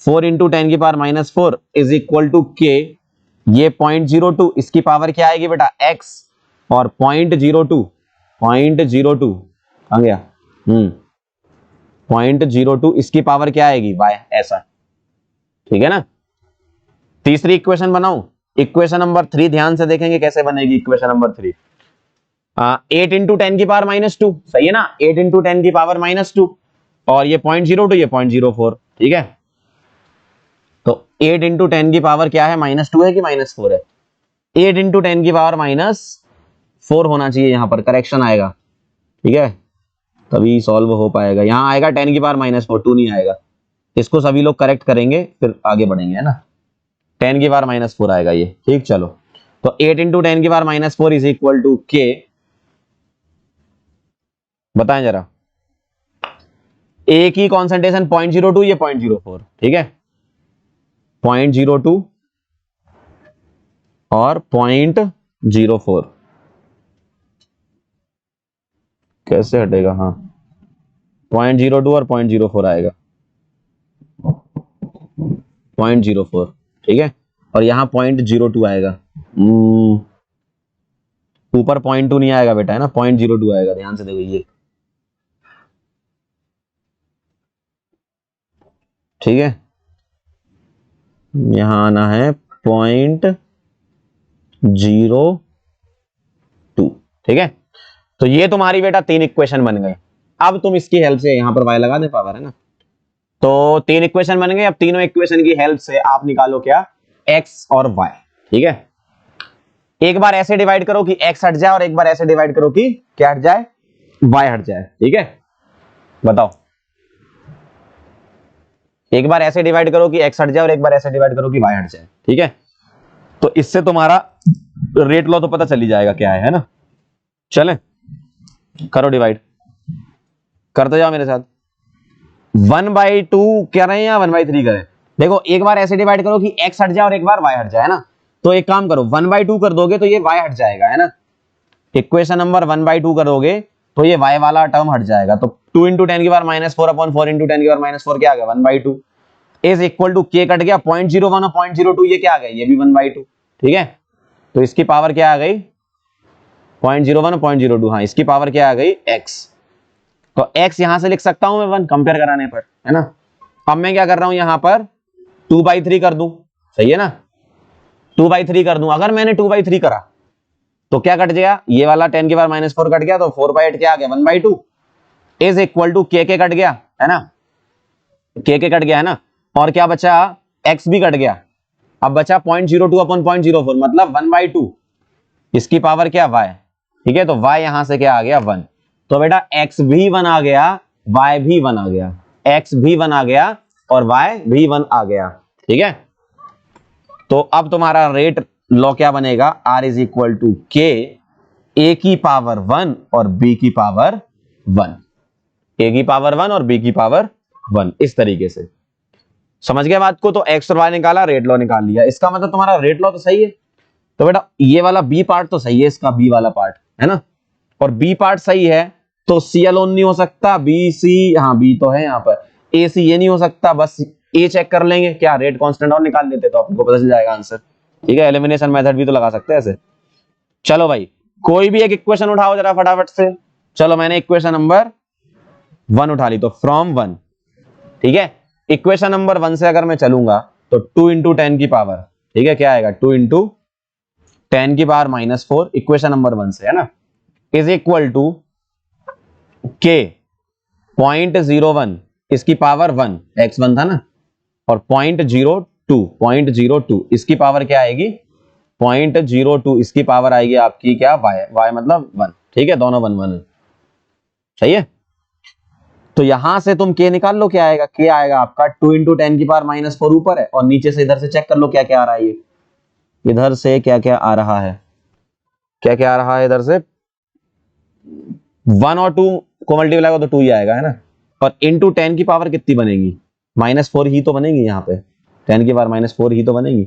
4 × 10⁻⁴ इज इक्वल टू के, ये 0.02 इसकी पावर क्या आएगी बेटा? x और 0.02 कहां गया? 0.02 इसकी पावर क्या आएगी? y, ऐसा, ठीक है ना? तीसरी इक्वेशन बनाऊं, इक्वेशन नंबर 3 ध्यान से देखेंगे कैसे बनेगी इक्वेशन नंबर 3। 8 × 10⁻², सही है ना? 8 × 10⁻² और ये 0.02 ये 0.04, ठीक है? तो 8 × 10 की पावर क्या है? -2 है कि -4 है? 8 × 10 की पावर -4 होना चाहिए, यहां पर करेक्शन आएगा, ठीक है? तभी सॉल्व हो पाएगा। यहां आएगा 10 की पावर -4, 2 नहीं आएगा। इसको सभी लोग करेक्ट करेंगे फिर आगे बढ़ेंगे, है ना? 10 की पावर -4 आएगा ये, ठीक? चलो, तो 8 × 10 की पावर -4 इज इक्वल टू के, बताएं जरा। ए की कॉन्सेंट्रेशन 0.02, ये 0.04, ठीक है? 0.02 और 0.04 कैसे हटेगा? हाँ, 0.02 और 0.04 आएगा, 0.04, ठीक है? और यहां 0.02 आएगा। ऊपर 0.2 नहीं आएगा बेटा, है ना? 0.02 आएगा, ध्यान से देखो ये, ठीक है? यहां आना है 0.02, ठीक है? तो ये तुम्हारी बेटा 3 इक्वेशन बन गई। अब तुम इसकी हेल्प से यहां पर y लगा दे, पावर, है ना? तो 3 इक्वेशन बन गई। अब तीनों इक्वेशन की हेल्प से आप निकालो क्या? x और y, ठीक है? एक बार ऐसे डिवाइड करो कि x हट जाए और एक बार ऐसे डिवाइड करो कि क्या हट जाए? y हट जाए, ठीक है? बताओ, एक बार ऐसे डिवाइड करो कि x हट जाए और एक बार ऐसे डिवाइड करो कि y हट जाए, ठीक है? तो इससे तुम्हारा रेट लो तो पता चल ही जाएगा क्या है ना। चले करो डिवाइड, करते जाओ मेरे साथ। 1/2 करें या 1/3 करें? देखो एक बार ऐसे डिवाइड करो कि x हट जाए और एक बार y हट जाए, है ना। तो एक काम करो, 1/2 कर दोगे तो ये y हट जाएगा, है ना। इक्वेशन नंबर 1/2 करोगे तो ये y वाला टर्म हट जाएगा। तो 2 × 10⁻⁴/4 × 10⁻⁴ क्या आ गया 1/2 is equal to k cut गया 0.01 और 0.02 ये क्या आ गया ये भी 1/2, ठीक है। तो इसकी पावर क्या आ गई 0.01 और 0.02, हाँ इसकी पावर क्या आ गई x। तो x यहां से लिख सकता हूं मैं 1 कंपेयर कराने पर, है ना। अब मैं क्या कर रहा हूं यहां पर 2/3 कर दूं, सही है ना। 2/3 कर दूं, अगर मैंने 2/3 करा तो क्या कट गया ये वाला 10⁻⁴ कट गया, तो 4/8 क्या आ गया 1/2 is equal to k cut गया, है ना। k कट गया है ना, और क्या बचा x भी कट गया। अब बचा 0.02 अपॉन 0.04 मतलब 1/2, इसकी पावर क्या y, ठीक है। तो y यहां से क्या आ गया 1। तो बेटा x भी 1 आ गया, y भी 1 आ गया, x भी 1 आ गया और y भी 1 आ गया, ठीक है। तो अब तुम्हारा रेट लॉ क्या बनेगा r is equal to k a की पावर 1 और b की पावर 1, a की पावर 1 और b की पावर 1, इस तरीके से समझ गया बात को। तो x और y निकाला, रेट लॉ निकाल लिया, इसका मतलब तुम्हारा रेट लॉ तो सही है। तो बेटा ये वाला b पार्ट तो सही है, इसका b वाला पार्ट, है ना। और b पार्ट सही है तो सी अलोन नहीं हो सकता, बी सी, हाँ b तो है यहाँ पर, ए सी ये नहीं हो सकता, बस ए चेक कर लेंगे क्या रेट कांस्टेंट और निकाल लेते तो आपको पता चल जाएगा आंसर, ठीक है। एलिमिनेशन मेथड भी तो लगा सकते हैं ऐसे। चलो भाई कोई भी एक इक्वेशन उठाओ जरा फटाफट से। चलो मैंने इक्वेशन नंबर 1 उठा ली, तो फ्रॉम 1, ठीक है। इक्वेशन नंबर 1 से अगर मैं चलूंगा तो 2 × 10 की पावर, ठीक है, क्या आएगा 2 × 10 की पावर -4 इक्वेशन नंबर 1 से, है ना, इज इक्वल टू k 0.01 इसकी पावर 1, x1 था ना, और 0.02 इसकी पावर क्या आएगी 0.02 इसकी पावर आएगी आपकी क्या y मतलब 1, ठीक है, दोनों 1 1 सही है। तो यहां से तुम k निकाल लो, क्या आएगा k आएगा आपका 2 × 10 की पावर -4 ऊपर है, और नीचे से इधर से चेक कर लो क्या क्या आ रहा है, ये इधर से क्या क्या आ रहा है, क्या क्या आ रहा है इधर से 1 और 2 को मल्टीप्लाई करो तो 2 ही आएगा, है ना। और इंटू 10 की पावर कितनी बनेगी -4 ही तो बनेगी, यहाँ पे 10 की पावर -4 ही तो बनेगी,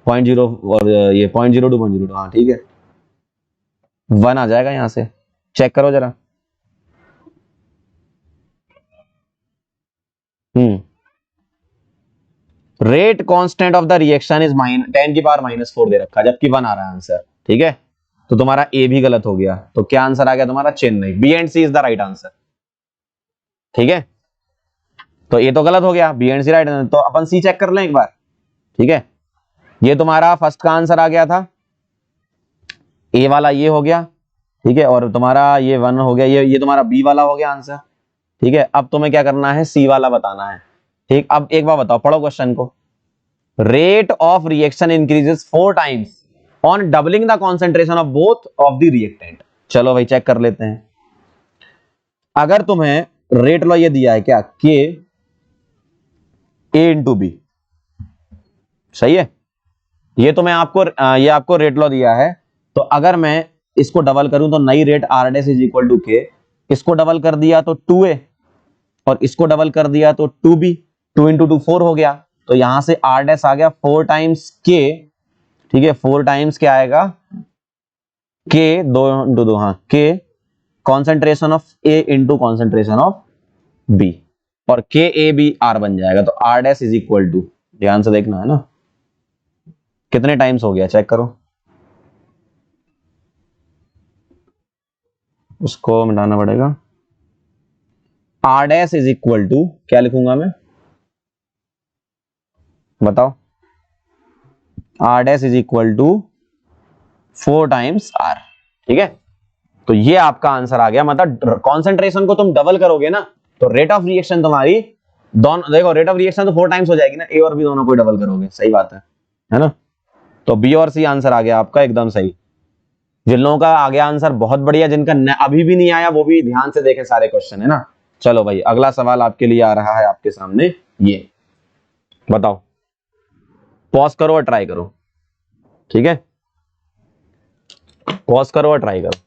0.0 और ये 0.02 0.02, हाँ ठीक है 1 आ जाएगा यहां से, चेक करो जरा। Rate constant of the reaction is 10 की पावर -4 दे रखा, जबकि 1 आ रहा है आंसर, ठीक है। तो तुम्हारा ए भी गलत हो गया, तो क्या आंसर आ गया तुम्हारा Chennai, B and C is the right answer, ठीक है। तो ये तो गलत हो गया, बी एंड सी राइट, तो अपन सी चेक कर लें एक बार, ठीक है। ये तुम्हारा फर्स्ट का आंसर आ गया था, ए वाला ये हो गया, ठीक है, और तुम्हारा ये 1 हो गया, ये तुम्हारा बी वाला हो गया आंसर, ठीक है। अब तुम्हें क्या करना है सी वाला बताना है, ठीक। अब एक बार बताओ, पढ़ो क्वेश्चन को। Rate of reaction increases 4 times on doubling the concentration of both of the reactant. चलो भाई चेक कर लेते हैं। अगर तुम्हें रेट लॉ ये दिया है क्या के ए इंटू बी, सही है, ये तो मैं आपको ये आपको रेट लॉ दिया है। तो अगर मैं इसको डबल करूं तो नई rate R dash is equal to K, इसको डबल कर दिया तो 2a और इसको डबल कर दिया तो 2b, 2 × 2 4 हो गया, तो यहां से आर डैश आ गया 4 टाइम्स k, ठीक है, 4 टाइम्स क्या आएगा k 2 × 2 हाँ k concentration of a into concentration of b, और k a b r बन जाएगा। तो R dash is equal to, ध्यान से देखना है ना, कितने टाइम्स हो गया चेक करो, उसको मिटाना पड़ेगा। R dash is equal to क्या लिखूंगा मैं बताओ, R dash is equal to 4 times R, ठीक है। तो ये आपका आंसर आ गया, मतलब कॉन्सेंट्रेशन को तुम डबल करोगे ना तो रेट ऑफ रिएक्शन तुम्हारी दोनों, देखो रेट ऑफ रिएक्शन तो 4 टाइम्स हो जाएगी ना, ए और बी दोनों को डबल करोगे, सही बात है ना। तो बी और सी आंसर आ गया आपका एकदम सही। जिन लोगों का आ गया आंसर बहुत बढ़िया, जिनका अभी भी नहीं आया वो भी ध्यान से देखें सारे क्वेश्चन, है ना। चलो भाई अगला सवाल आपके लिए आ रहा है आपके सामने, ये बताओ, पॉज करो और ट्राई करो, ठीक है। पॉज करो और ट्राई करो।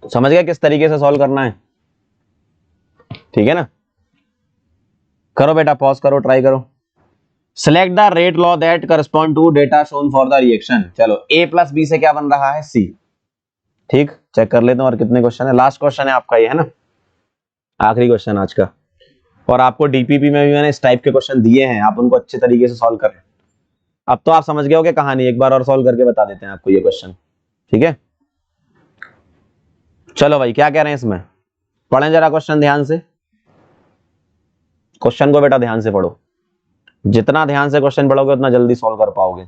समझ गया किस तरीके से सॉल्व करना है? ठीक है ना? करो बेटा, पॉज करो, ट्राई करो। Select the rate law that correspond to data shown for the reaction. चलो a प्लस बी से क्या बन रहा है? c। ठीक, चेक कर लेते हैं और कितने क्वेश्चन है। लास्ट क्वेश्चन है आपका ये, है ना, आखिरी क्वेश्चन आज का। और आपको डीपीपी में भी मैंने इस टाइप के क्वेश्चन दिए हैं, आप उनको अच्छे तरीके से सॉल्व करें। अब तो आप समझ गए होगे कहानी, एक बार और सॉल्व करके बता देते हैं आपको ये क्वेश्चन। ठीक है, चलो भाई, क्या कह रहे हैं इसमें? पढ़ें जरा क्वेश्चन ध्यान से। क्वेश्चन को बेटा ध्यान से पढ़ो, जितना ध्यान से क्वेश्चन पढ़ोगे उतना जल्दी सॉल्व कर पाओगे।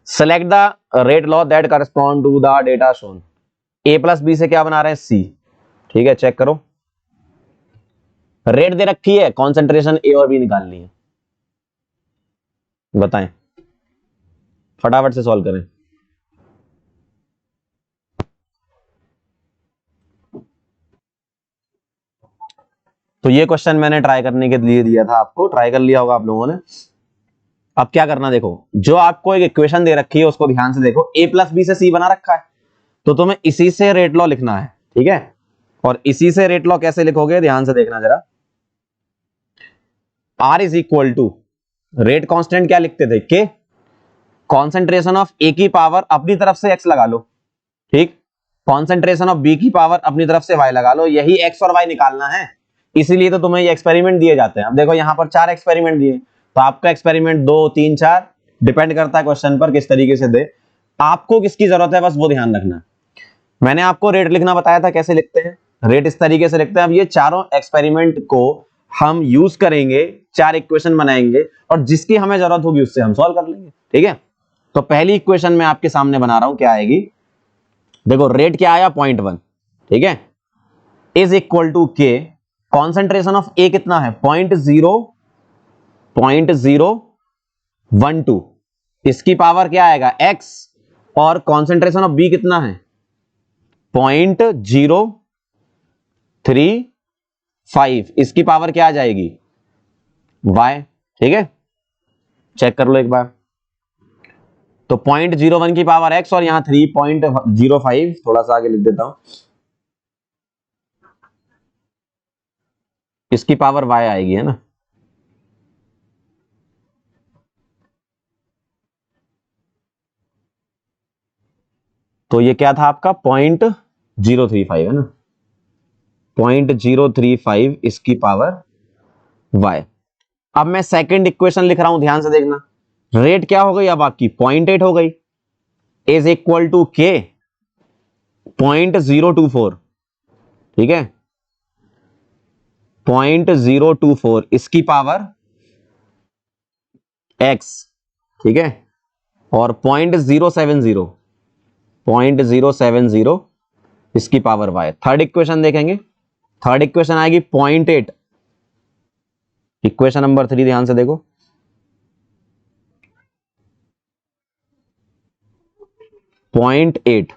Select the rate law that correspond to the data shown. a plus B से क्या बना रहे हैं? c। ठीक है, चेक करो। रेट दे रखी है, कॉन्सेंट्रेशन a और b निकालनी है। बताएं, फटाफट से सॉल्व करें। तो ये क्वेश्चन मैंने ट्राई करने के लिए दिया था आपको, ट्राई कर लिया होगा आप लोगों ने। अब क्या करना, देखो, जो आपको एक इक्वेशन दे रखी है उसको ध्यान से देखो। a प्लस बी से c बना रखा है, तो तुम्हें इसी से रेट लॉ लिखना है। ठीक है, और इसी से रेट लॉ कैसे लिखोगे ध्यान से देखना जरा। R is equal to, rate constant क्या लिखते थे? के, कॉन्सेंट्रेशन ऑफ ए की पावर अपनी तरफ से x लगा लो। ठीक, कॉन्सेंट्रेशन ऑफ बी की पावर अपनी तरफ से y लगा लो। यही x और y निकालना है, इसीलिए तो तुम्हें ये एक्सपेरिमेंट दिए जाते हैं। अब देखो यहां पर 4 एक्सपेरिमेंट दिए, तो आपका एक्सपेरिमेंट 2, 3, 4 डिपेंड करता है क्वेश्चन पर किस तरीके से दे। आपको किसकी जरूरत है, बस वो ध्यान रखना। मैंने आपको रेट लिखना बताया था, कैसे लिखते हैं रेट, इस तरीके से लिखते हैं। अब ये चारों एक्सपेरिमेंट को हम यूज करेंगे, 4 इक्वेशन बनाएंगे, और जिसकी हमें जरूरत होगी उससे हम सॉल्व कर लेंगे। ठीक है, तो पहली इक्वेशन मैं आपके सामने बना रहा हूं, क्या आएगी? देखो, रेट क्या आया? 0.1। ठीक है, इज इक्वल टू के, कॉन्सेंट्रेशन ऑफ ए कितना है? 0.012। इसकी पावर क्या आएगा? x, और कॉन्सेंट्रेशन ऑफ बी कितना है? 0.035। इसकी पावर क्या आ जाएगी? y। ठीक है, चेक कर लो एक बार। तो 0.01 की पावर x और यहां 3.05, थोड़ा सा आगे लिख देता हूं, इसकी पावर y आएगी, है ना। तो ये क्या था आपका? 0.035, है ना, 0.035 इसकी पावर y। अब मैं सेकंड इक्वेशन लिख रहा हूं, ध्यान से देखना। रेट क्या हो गई अब आपकी? 0.8 हो गई, इज इक्वल टू के 0.024। ठीक है, 0.024 इसकी पावर x। ठीक है, और 0.070 इसकी पावर y। थर्ड इक्वेशन देखेंगे, थर्ड इक्वेशन आएगी 0.8। इक्वेशन नंबर 3 ध्यान से देखो, 0.8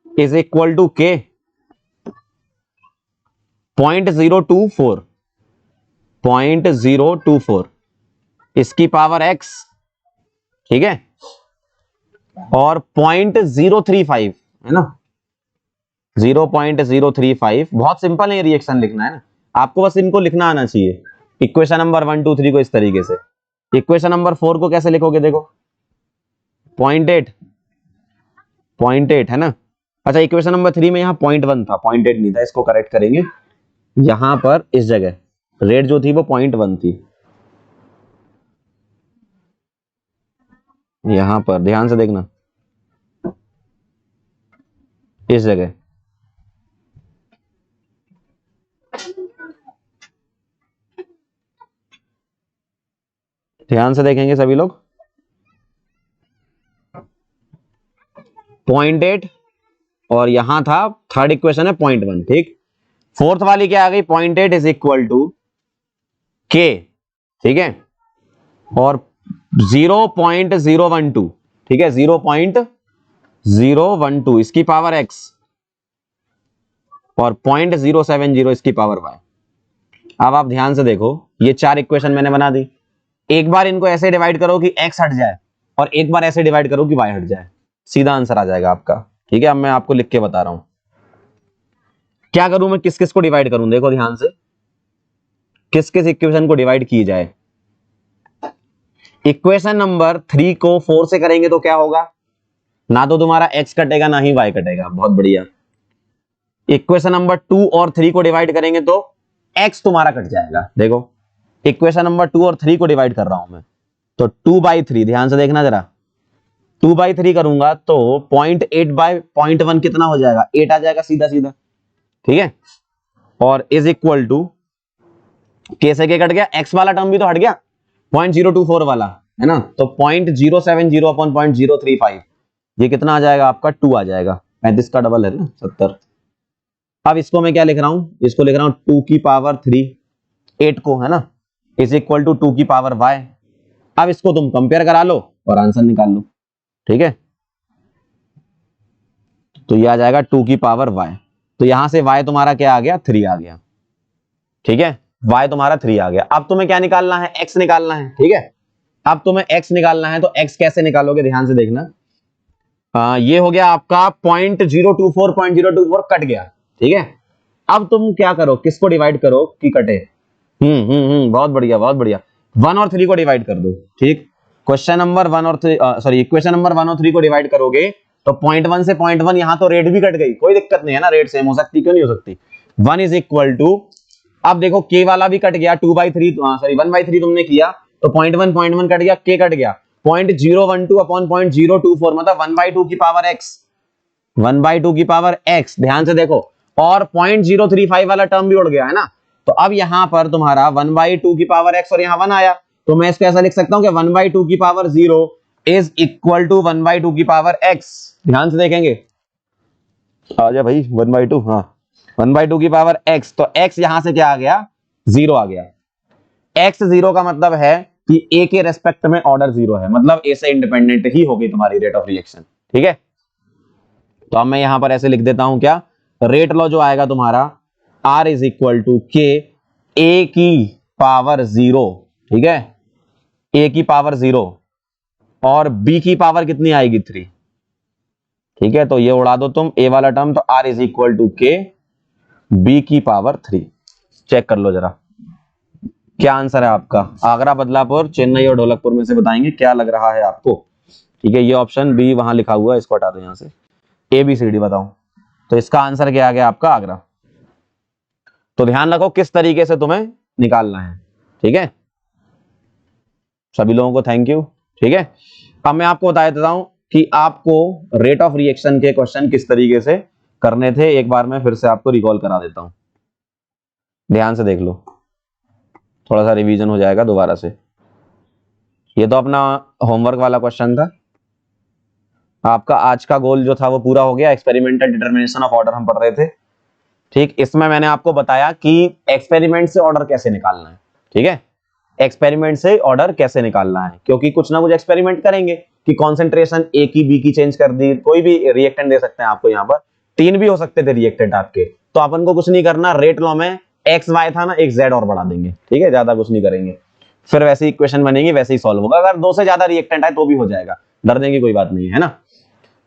इज इक्वल टू के 0.024 इसकी पावर x। ठीक है, और 0.035, है ना, 0.035। बहुत सिंपल है रिएक्शन लिखना, है ना, आपको बस इनको लिखना आना चाहिए। इक्वेशन नंबर 1, 2, 3 को इस तरीके से। इक्वेशन नंबर 4 को कैसे लिखोगे? देखो, 0.8 है ना। अच्छा, इक्वेशन नंबर 3 में यहाँ 0.1 था, 0.8 नहीं था, इसको करेक्ट करेंगे। यहां पर इस जगह रेट जो थी वो 0.1 थी, यहां पर ध्यान से देखना, इस जगह। ध्यान से देखेंगे सभी लोग, 0.8 और यहां था, थर्ड इक्वेशन है 0.1। ठीक, फोर्थ वाली क्या आ गई? 0.8 इज इक्वल टू के। ठीक है, और 0.012। ठीक है, 0.012 इसकी पावर x। और 0.070 इसकी पावर y। अब आप ध्यान से देखो, ये 4 इक्वेशन मैंने बना दी। एक बार इनको ऐसे डिवाइड करो कि x हट जाए और एक बार ऐसे डिवाइड करो कि y हट जाए, सीधा आंसर आ जाएगा आपका। ठीक है, अब मैं आपको लिख के बता रहा हूं क्या करूं, मैं किस किस को डिवाइड करूं। देखो ध्यान से, किस किस इक्वेशन को डिवाइड की जाए। इक्वेशन नंबर 3 को 4 से करेंगे तो क्या होगा, ना तो तुम्हारा x कटेगा ना ही y कटेगा। बहुत बढ़िया। इक्वेशन नंबर 2 और 3 को डिवाइड करेंगे तो x तुम्हारा कट जाएगा। देखो इक्वेशन नंबर 2 और 3 को डिवाइड कर रहा हूं मैं, तो 2/3, ध्यान से देखना जरा, 2/3 करूंगा तो 0.8/0.1 कितना हो जाएगा, 8 आ जाएगा सीधा सीधा। ठीक है, और इज इक्वल टू कैसे के कट गया, x वाला टर्म भी तो हट गया, 0.024 वाला है ना, तो 0.070 अपॉन 0.035, ये कितना आ जाएगा आपका, 2 आ जाएगा। 35 का डबल है ना 70। अब इसको मैं क्या लिख रहा हूं, इसको लिख रहा हूं 2 की पावर 3, 8 को, है ना, इज इक्वल टू 2 की पावर y। अब इसको तुम कंपेयर करा लो और आंसर निकाल लो। ठीक है, तो ये आ जाएगा 2 की पावर y, तो यहां से y तुम्हारा क्या आ गया, 3 आ गया। ठीक है, y तुम्हारा 3 आ गया। अब तुम्हें क्या निकालना है, x निकालना है। ठीक है, अब तुम्हें x निकालना है, तो x कैसे निकालोगे, ध्यान से देखना। ये हो गया आपका 0.024 कट गया। ठीक है, अब तुम क्या करो, किसको डिवाइड करो कि कटे। बहुत बढ़िया बहुत बढ़िया, 1 और 3 को डिवाइड कर दो। ठीक, क्वेश्चन नंबर 1 और 3, सॉरी इक्वेशन नंबर 1 और 3 को डिवाइड करोगे तो 0.1 से 0.1, यहां तो रेट भी कट गई, कोई दिक्कत नहीं है ना, रेट सेम हो सकती, क्यों नहीं हो सकती। 1 इज इक्वल टू, अब देखो k वाला भी कट गया, 2/3 सॉरी 1/3 तुमने किया तो 0.1 कट गया, k कट गया, 0.012 अपॉन 0.024 मतलब 1/2 की पावर x, 1/2 की पावर x। ध्यान से देखो, और 0.035 वाला टर्म भी उड़ गया है ना, तो अब यहां पर तुम्हारा 1/2 की पावर x और यहां 1 आया, तो मैं इसको ऐसा लिख सकता हूं कि 1/2 की पावर 0 इज इक्वल टू 1/2 की पावर x। ध्यान से देखेंगे, आ जा भाई 1/2, हाँ 1/2 की पावर x, तो x यहां से क्या आ गया, 0 आ गया। x 0 का मतलब है कि a के रेस्पेक्ट में ऑर्डर 0 है, मतलब a से इंडिपेंडेंट ही होगी तुम्हारी रेट ऑफ रिएक्शन। ठीक है, तो अब मैं यहां पर ऐसे लिख देता हूं, क्या रेट लॉ जो आएगा तुम्हारा, R इज इक्वल टू के a की पावर 0। ठीक है, a की पावर 0 और b की पावर कितनी आएगी, 3। ठीक है, तो ये उड़ा दो तुम a वाला टर्म, तो R इज इक्वल टू के b की पावर 3। चेक कर लो जरा क्या आंसर है आपका। आगरा, बदलापुर, चेन्नई और ढोलकपुर में से बताएंगे क्या लग रहा है आपको। ठीक है, ये ऑप्शन बी वहां लिखा हुआ है, इसको हटा दो यहां से, ABCD बताओ, तो इसका आंसर क्या आ गया आपका, आगरा। तो ध्यान रखो किस तरीके से तुम्हें निकालना है। ठीक है, सभी लोगों को थैंक यू। ठीक है, अब मैं आपको बता देता हूं कि आपको रेट ऑफ रिएक्शन के क्वेश्चन किस तरीके से करने थे, एक बार मैं फिर से आपको रिकॉल करा देता हूं, ध्यान से देख लो, थोड़ा सा रिवीजन हो जाएगा दोबारा से। ये तो अपना होमवर्क वाला क्वेश्चन था, आपका आज का गोल जो था वो पूरा हो गया, एक्सपेरिमेंटल डिटर्मिनेशन ऑफ ऑर्डर हम पढ़ रहे थे। ठीक, इसमें मैंने आपको बताया कि एक्सपेरिमेंट से ऑर्डर कैसे निकालना है। ठीक है, एक्सपेरिमेंट से ऑर्डर कैसे निकालना है, क्योंकि कुछ ना कुछ एक्सपेरिमेंट करेंगे कि कॉन्सेंट्रेशन ए की बी की चेंज कर दी, कोई भी रिएक्टेंट दे सकते हैं आपको, यहाँ पर 3 भी हो सकते थे रिएक्टेंट आपके, तो अपन को कुछ नहीं करना, रेट लॉ में एक्स वाई था ना, एक जेड और बढ़ा देंगे। ठीक है, ज्यादा कुछ नहीं करेंगे, फिर वैसे ही इक्वेशन बनेगी, वैसे ही सॉल्व होगा। अगर 2 से ज्यादा रिएक्टेंट आए तो भी हो जाएगा, डरने की कोई बात नहीं है ना।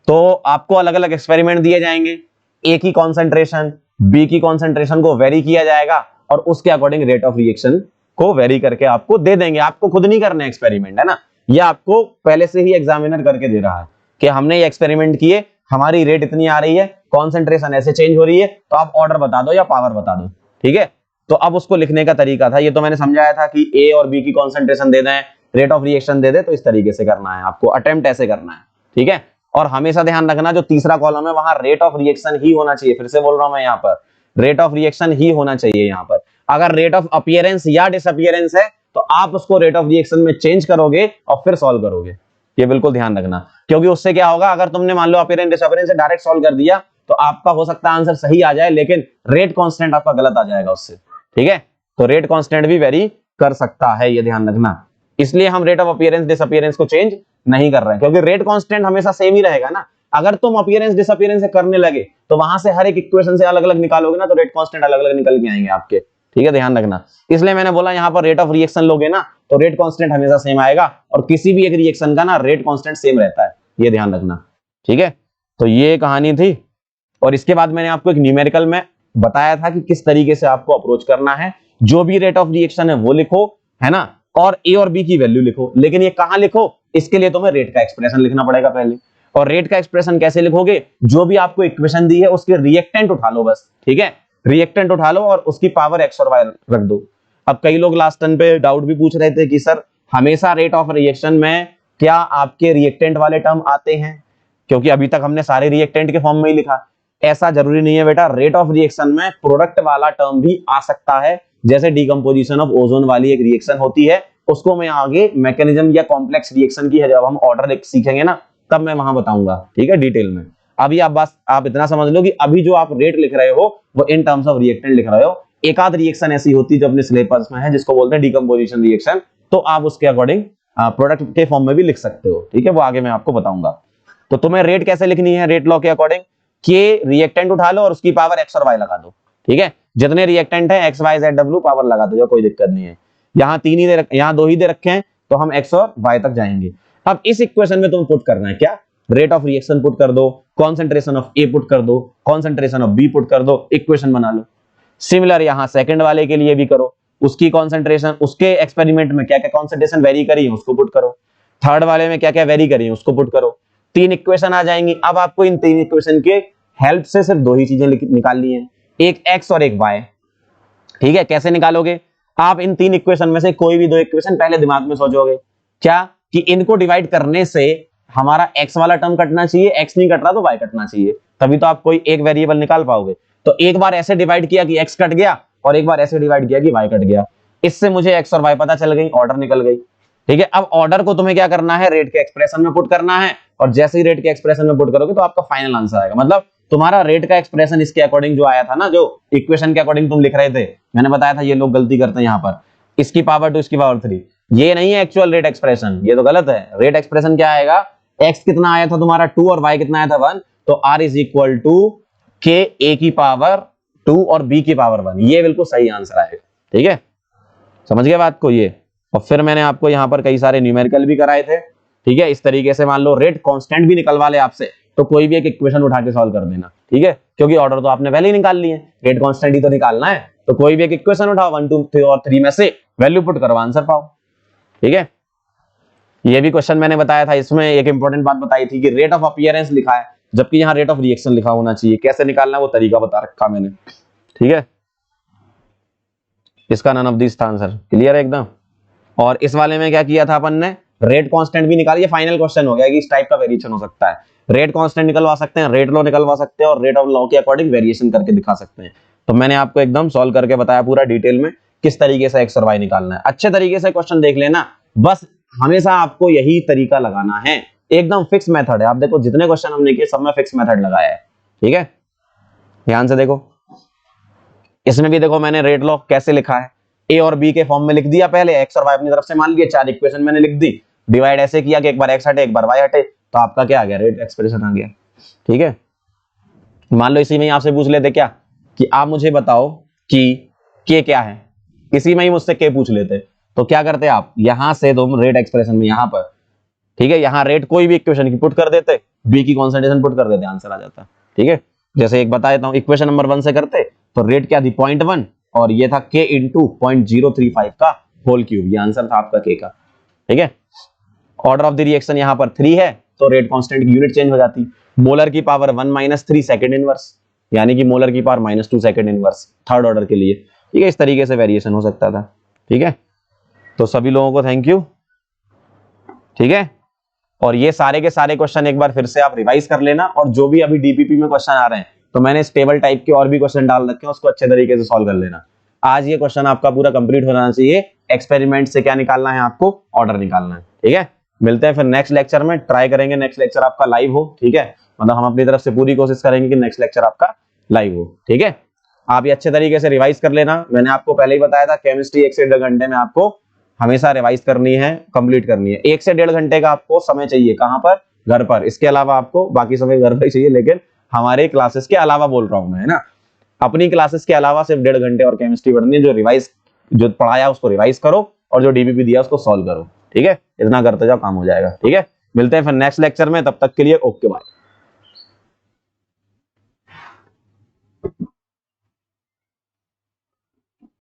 तो आपको अलग अलग एक्सपेरिमेंट दिए जाएंगे, ए की कॉन्सेंट्रेशन बी की कॉन्सेंट्रेशन को वेरी किया जाएगा और उसके अकॉर्डिंग रेट ऑफ रिएक्शन को वेरी करके आपको दे देंगे। आपको खुद नहीं करना एक्सपेरिमेंट, है ना, ये आपको पहले से ही एग्जामिनर करके दे रहा है कि हमने ये एक्सपेरिमेंट किए, हमारी रेट इतनी आ रही है, कॉन्सेंट्रेशन ऐसे चेंज हो रही है, तो आप ऑर्डर बता दो या पावर बता दो। ठीक है, तो अब उसको लिखने का तरीका था, ये तो मैंने समझाया था कि ए और बी की कॉन्सेंट्रेशन दे दें, रेट ऑफ रिएक्शन दे दे, तो इस तरीके से करना है आपको, अटेम्प्ट ऐसे करना है। ठीक है, और हमेशा ध्यान रखना जो तीसरा कॉलम है वहां रेट ऑफ रिएक्शन ही होना चाहिए, फिर से बोल रहा हूं मैं, यहाँ पर रेट ऑफ रिएक्शन ही होना चाहिए। यहाँ पर अगर रेट ऑफ अपीयरेंस या डिसअपीयरेंस है तो आप उसको रेट ऑफ रिएक्शन में चेंज करोगे और फिर सॉल्व करोगे, ये बिल्कुल ध्यान रखना, क्योंकि उससे क्या होगा, अगर तुमने मान लो अपीयरेंस डिसअपीयरेंस से डायरेक्ट सॉल्व कर दिया तो आपका हो सकता है आंसर सही आ जाए, लेकिन रेट कांस्टेंट आपका गलत आ जाएगा उससे। ठीक है, तो रेट कांस्टेंट भी वेरी कर सकता है, ये ध्यान रखना, इसलिए हम रेट ऑफ अपीयरेंस डिसअपीयरेंस को चेंज नहीं कर रहे हैं, क्योंकि रेट कांस्टेंट हमेशा सेम ही रहेगा ना। अगर तुम अपीयरेंस डिसअपीयरेंस से करने लगे तो वहां से हर एक इक्वेशन से अलग अलग निकालोगे ना, तो रेट कांस्टेंट अलग अलग निकल के आएंगे आपके। ठीक है, ध्यान रखना। इसलिए मैंने बोला यहाँ पर रेट ऑफ रिएक्शन लोगे ना तो रेट कांस्टेंट हमेशा सेम आएगा, और किसी भी एक रिएक्शन का ना रेट कांस्टेंट सेम रहता है, ये ध्यान रखना। ठीक है, तो ये कहानी थी। और इसके बाद मैंने आपको एक न्यूमेरिकल में बताया था कि किस तरीके से आपको अप्रोच करना है। जो भी रेट ऑफ रिएक्शन है वो लिखो, है ना, और ए और बी की वैल्यू लिखो। लेकिन ये कहां लिखो, इसके लिए तुम्हें रेट का एक्सप्रेशन लिखना पड़ेगा पहले। और रेट का एक्सप्रेशन कैसे लिखोगे, जो भी आपको इक्वेशन दी है उसके रिएक्टेंट उठा लो बस। ठीक है, रिएक्टेंट उठा लो और उसकी पावर एक्स और वाई रख दो। अब कई लोग लास्ट टर्न पे डाउट भी पूछ रहे थे कि सर हमेशा रेट ऑफ रिएक्शन में क्या आपके रिएक्टेंट वाले टर्म आते हैं, क्योंकि अभी तक हमने सारे रिएक्टेंट के फॉर्म में ही लिखा। ऐसा जरूरी नहीं है बेटा, रेट ऑफ रिएक्शन में प्रोडक्ट वाला टर्म भी आ सकता है। जैसे डीकंपोजिशन ऑफ ओजोन वाली एक रिएक्शन होती है, उसको मैं आगे मैकेनिज्म या कॉम्प्लेक्स रिएक्शन की है जब हम ऑर्डर सीखेंगे ना तब मैं वहां बताऊंगा। ठीक है, डिटेल में। अभी आप बस आप इतना समझ लो कि अभी जो आप रेट लिख रहे हो वो इन टर्म्स ऑफ रिएक्टेंट लिख रहे हो। एक आध रिएक्शन ऐसी होती है जो अपने सिलेबस में है जिसको बोलते हैं डीकंपोजिशन रिएक्शन, तो आप उसके अकॉर्डिंग प्रोडक्ट के फॉर्म में भी लिख सकते हो। ठीक है, वो आगे मैं आपको बताऊंगा। तो तुम्हें रेट कैसे लिखनी है, रेट लॉ के अकॉर्डिंग के रिएक्टेंट उठा लो और उसकी पावर एक्स और वाई लगा दो। ठीक है, जितने रिएक्टेंट है X Y Z W power लगा दो, कोई दिक्कत नहीं है। यहाँ तीन ही यहाँ दो ही दे रखे हैं तो हम एक्स और वाई तक जाएंगे। अब इस इक्वेशन में तुम्हें पुट करना है क्या, रेट ऑफ रिएक्शन पुट कर दो, कॉन्सेंट्रेशन ऑफ ए पुट कर दो, कॉन्सेंट्रेशन ऑफ बी पुट कर दो, इक्वेशन बना लो। सिमिलर यहाँ सेकंड वाले के लिए भी करो, उसकी कॉन्सेंट्रेशन, उसके एक्सपेरिमेंट में क्या क्या कॉन्सेंट्रेशन वेरी करी है उसको पुट करो, थर्ड वाले में क्या क्या वेरी करी है उसको पुट करो। तीन इक्वेशन आ जाएंगी। अब आपको इन तीन इक्वेशन के हेल्प से सिर्फ दो ही चीजें निकालनी है, एक एक्स और एक वाई। ठीक है, कैसे निकालोगे, आप इन तीन इक्वेशन में से कोई भी दो इक्वेशन पहले दिमाग में सोचोगे क्या कि इनको डिवाइड करने से हमारा एक्स वाला टर्म कटना चाहिए, एक्स नहीं कट रहा तो वाई कटना चाहिए, तभी तो आप कोई एक वेरिएबल निकाल पाओगे। तो एक बार ऐसे डिवाइड किया कि एक्स कट गया और एक बार ऐसे डिवाइड किया कि वाई कट गया, इससे मुझे एक्स और वाई पता चल गई, ऑर्डर निकल गई। ठीक है, अब ऑर्डर को तुम्हें क्या करना है, रेट के एक्सप्रेशन में पुट करना है, और जैसे ही रेट के एक्सप्रेशन में पुट करोगे तो आपका फाइनल आंसर आएगा। मतलब तुम्हारा रेट का एक्सप्रेशन इसके अकॉर्डिंग जो आया था ना, जो इक्वेशन के अकॉर्डिंग तुम लिख रहे थे, मैंने बताया था ये लोग गलती करते हैं यहाँ पर, इसकी पावर 2 इसकी पावर 3, ये नहीं है एक्चुअल रेट एक्सप्रेशन, ये तो गलत है। रेट एक्सप्रेशन क्या आएगा, एक्स कितना आया था तुम्हारा 2 और वाई कितना आया था 1, तो आर इज इक्वल टू के ए की पावर 2 और बी की पावर 1, ये बिल्कुल सही आंसर आएगा। ठीक है, समझ गए बात को ये। और फिर मैंने आपको यहाँ पर कई सारे न्यूमेरिकल भी कराए थे। ठीक है, इस तरीके से मान लो रेट कांस्टेंट भी निकलवा ले आपसे तो कोई भी एक इक्वेशन उठा के सॉल्व कर देना। ठीक है, क्योंकि ऑर्डर तो आपने पहले ही निकाल लिए, रेट कांस्टेंट ही तो निकालना है, तो कोई भी एक इक्वेशन उठाओ, 1 2 3 और 3 में से वैल्यू पुट करो, आंसर पाओ। ठीक है, ये भी क्वेश्चन मैंने बताया था, इसमें एक इंपॉर्टेंट बात बताई थी कि रेट ऑफ अपीयरेंस लिखा है जबकि यहाँ रेट ऑफ रिएक्शन लिखा होना चाहिए, कैसे निकालना है वो तरीका बता रखा मैंने। ठीक है, इसका नन ऑफ दिस था आंसर, क्लियर है एकदम। और इस वाले में क्या किया था अपन ने, रेट कांस्टेंट भी निकाली, ये फाइनल क्वेश्चन हो गया कि इस टाइप का वेरिएशन हो सकता है। रेट कांस्टेंट निकलवा सकते हैं, रेट लॉ निकलवा सकते हैं, और रेट ऑफ लॉ के अकॉर्डिंग वेरिएशन करके दिखा सकते हैं। तो मैंने आपको एकदम सॉल्व करके बताया पूरा डिटेल में किस तरीके से एक्स और वाई निकालना है। अच्छे तरीके से क्वेश्चन देख लेना, बस हमेशा आपको यही तरीका लगाना है, एकदम फिक्स मेथड है। आप देखो जितने क्वेश्चन हमने किए सब में फिक्स मेथड लगाया है। ठीक है, ध्यान से देखो, इसमें भी देखो मैंने रेट लॉ कैसे लिखा है, ए और बी के फॉर्म में लिख दिया पहले, एक्स और वाई अपनी तरफ से मान लिए, 4 इक्वेशन मैंने लिख दी, डिवाइड ऐसे किया कि एक बार एक्स हटे एक बार वाई हटे, तो आपका क्या आ गया, रेट एक्सप्रेशन आ गया। ठीक है, मान लो इसी में ही आपसे पूछ लेते क्या कि आप मुझे बताओ कि के क्या है, इसी में ही मुझसे के पूछ लेते, तो क्या करते आप, यहां से तुम रेट एक्सप्रेशन में यहाँ पर, ठीक है, यहाँ रेट कोई भी इक्वेशन की पुट कर देते, बी की कॉन्सेंट्रेशन पुट कर देते, आंसर आ जाता। ठीक है, जैसे एक बता देता हूं, इक्वेशन नंबर 1 से करते तो रेट क्या थी 0.1 और ये था k इंटू 0.035 का होल क्यूब, ये आंसर था आपका k का। ठीक है, ऑर्डर ऑफ द रिएक्शन यहाँ पर 3 है तो रेट कांस्टेंट की यूनिट चेंज हो जाती, मोलर की पावर 1 - 3 सेकंड इनवर्स, यानी कि मोलर की power -2 second inverse third order के लिए। ठीक है, इस तरीके से वेरिएशन हो सकता था। ठीक है, तो सभी लोगों को थैंक यू। ठीक है, और ये सारे के सारे क्वेश्चन एक बार फिर से आप रिवाइज कर लेना, और जो भी अभी डीपीपी में क्वेश्चन आ रहे हैं तो मैंने स्टेबल टाइप के और भी क्वेश्चन डाल रखे हैं, उसको अच्छे तरीके से सॉल्व कर लेना। आज ये क्वेश्चन आपका पूरा कंप्लीट हो जाना चाहिए, एक्सपेरिमेंट से क्या निकालना है आपको, ऑर्डर निकालना है। ठीक है, मिलते हैं फिर नेक्स्ट लेक्चर में, ट्राई करेंगे नेक्स्ट लेक्चर आपका लाइव हो। ठीक है, मतलब हम अपनी तरफ से पूरी कोशिश करेंगे कि नेक्स्ट लेक्चर आपका लाइव हो। ठीक है, आप ये अच्छे तरीके से रिवाइज कर लेना, मैंने आपको पहले ही बताया था केमिस्ट्री 1 से 1.5 घंटे में आपको हमेशा रिवाइज करनी है, कंप्लीट करनी है। 1 से 1.5 घंटे का आपको समय चाहिए, कहां पर, घर पर, इसके अलावा आपको बाकी समय घर पर ही चाहिए, लेकिन हमारे क्लासेस के अलावा बोल रहा हूं मैं, है ना। अपनी क्लासेस के अलावा सिर्फ 1.5 घंटे और केमिस्ट्री पढ़नी है, जो पढ़ाया उसको रिवाइज करो और जो डीबीपी दिया उसको सॉल्व करो, ठीक है। इतना करते जाओ, काम हो जाएगा, ठीक है। मिलते हैं फिर नेक्स्ट लेक्चर में, तब तक के लिए ओके बाय।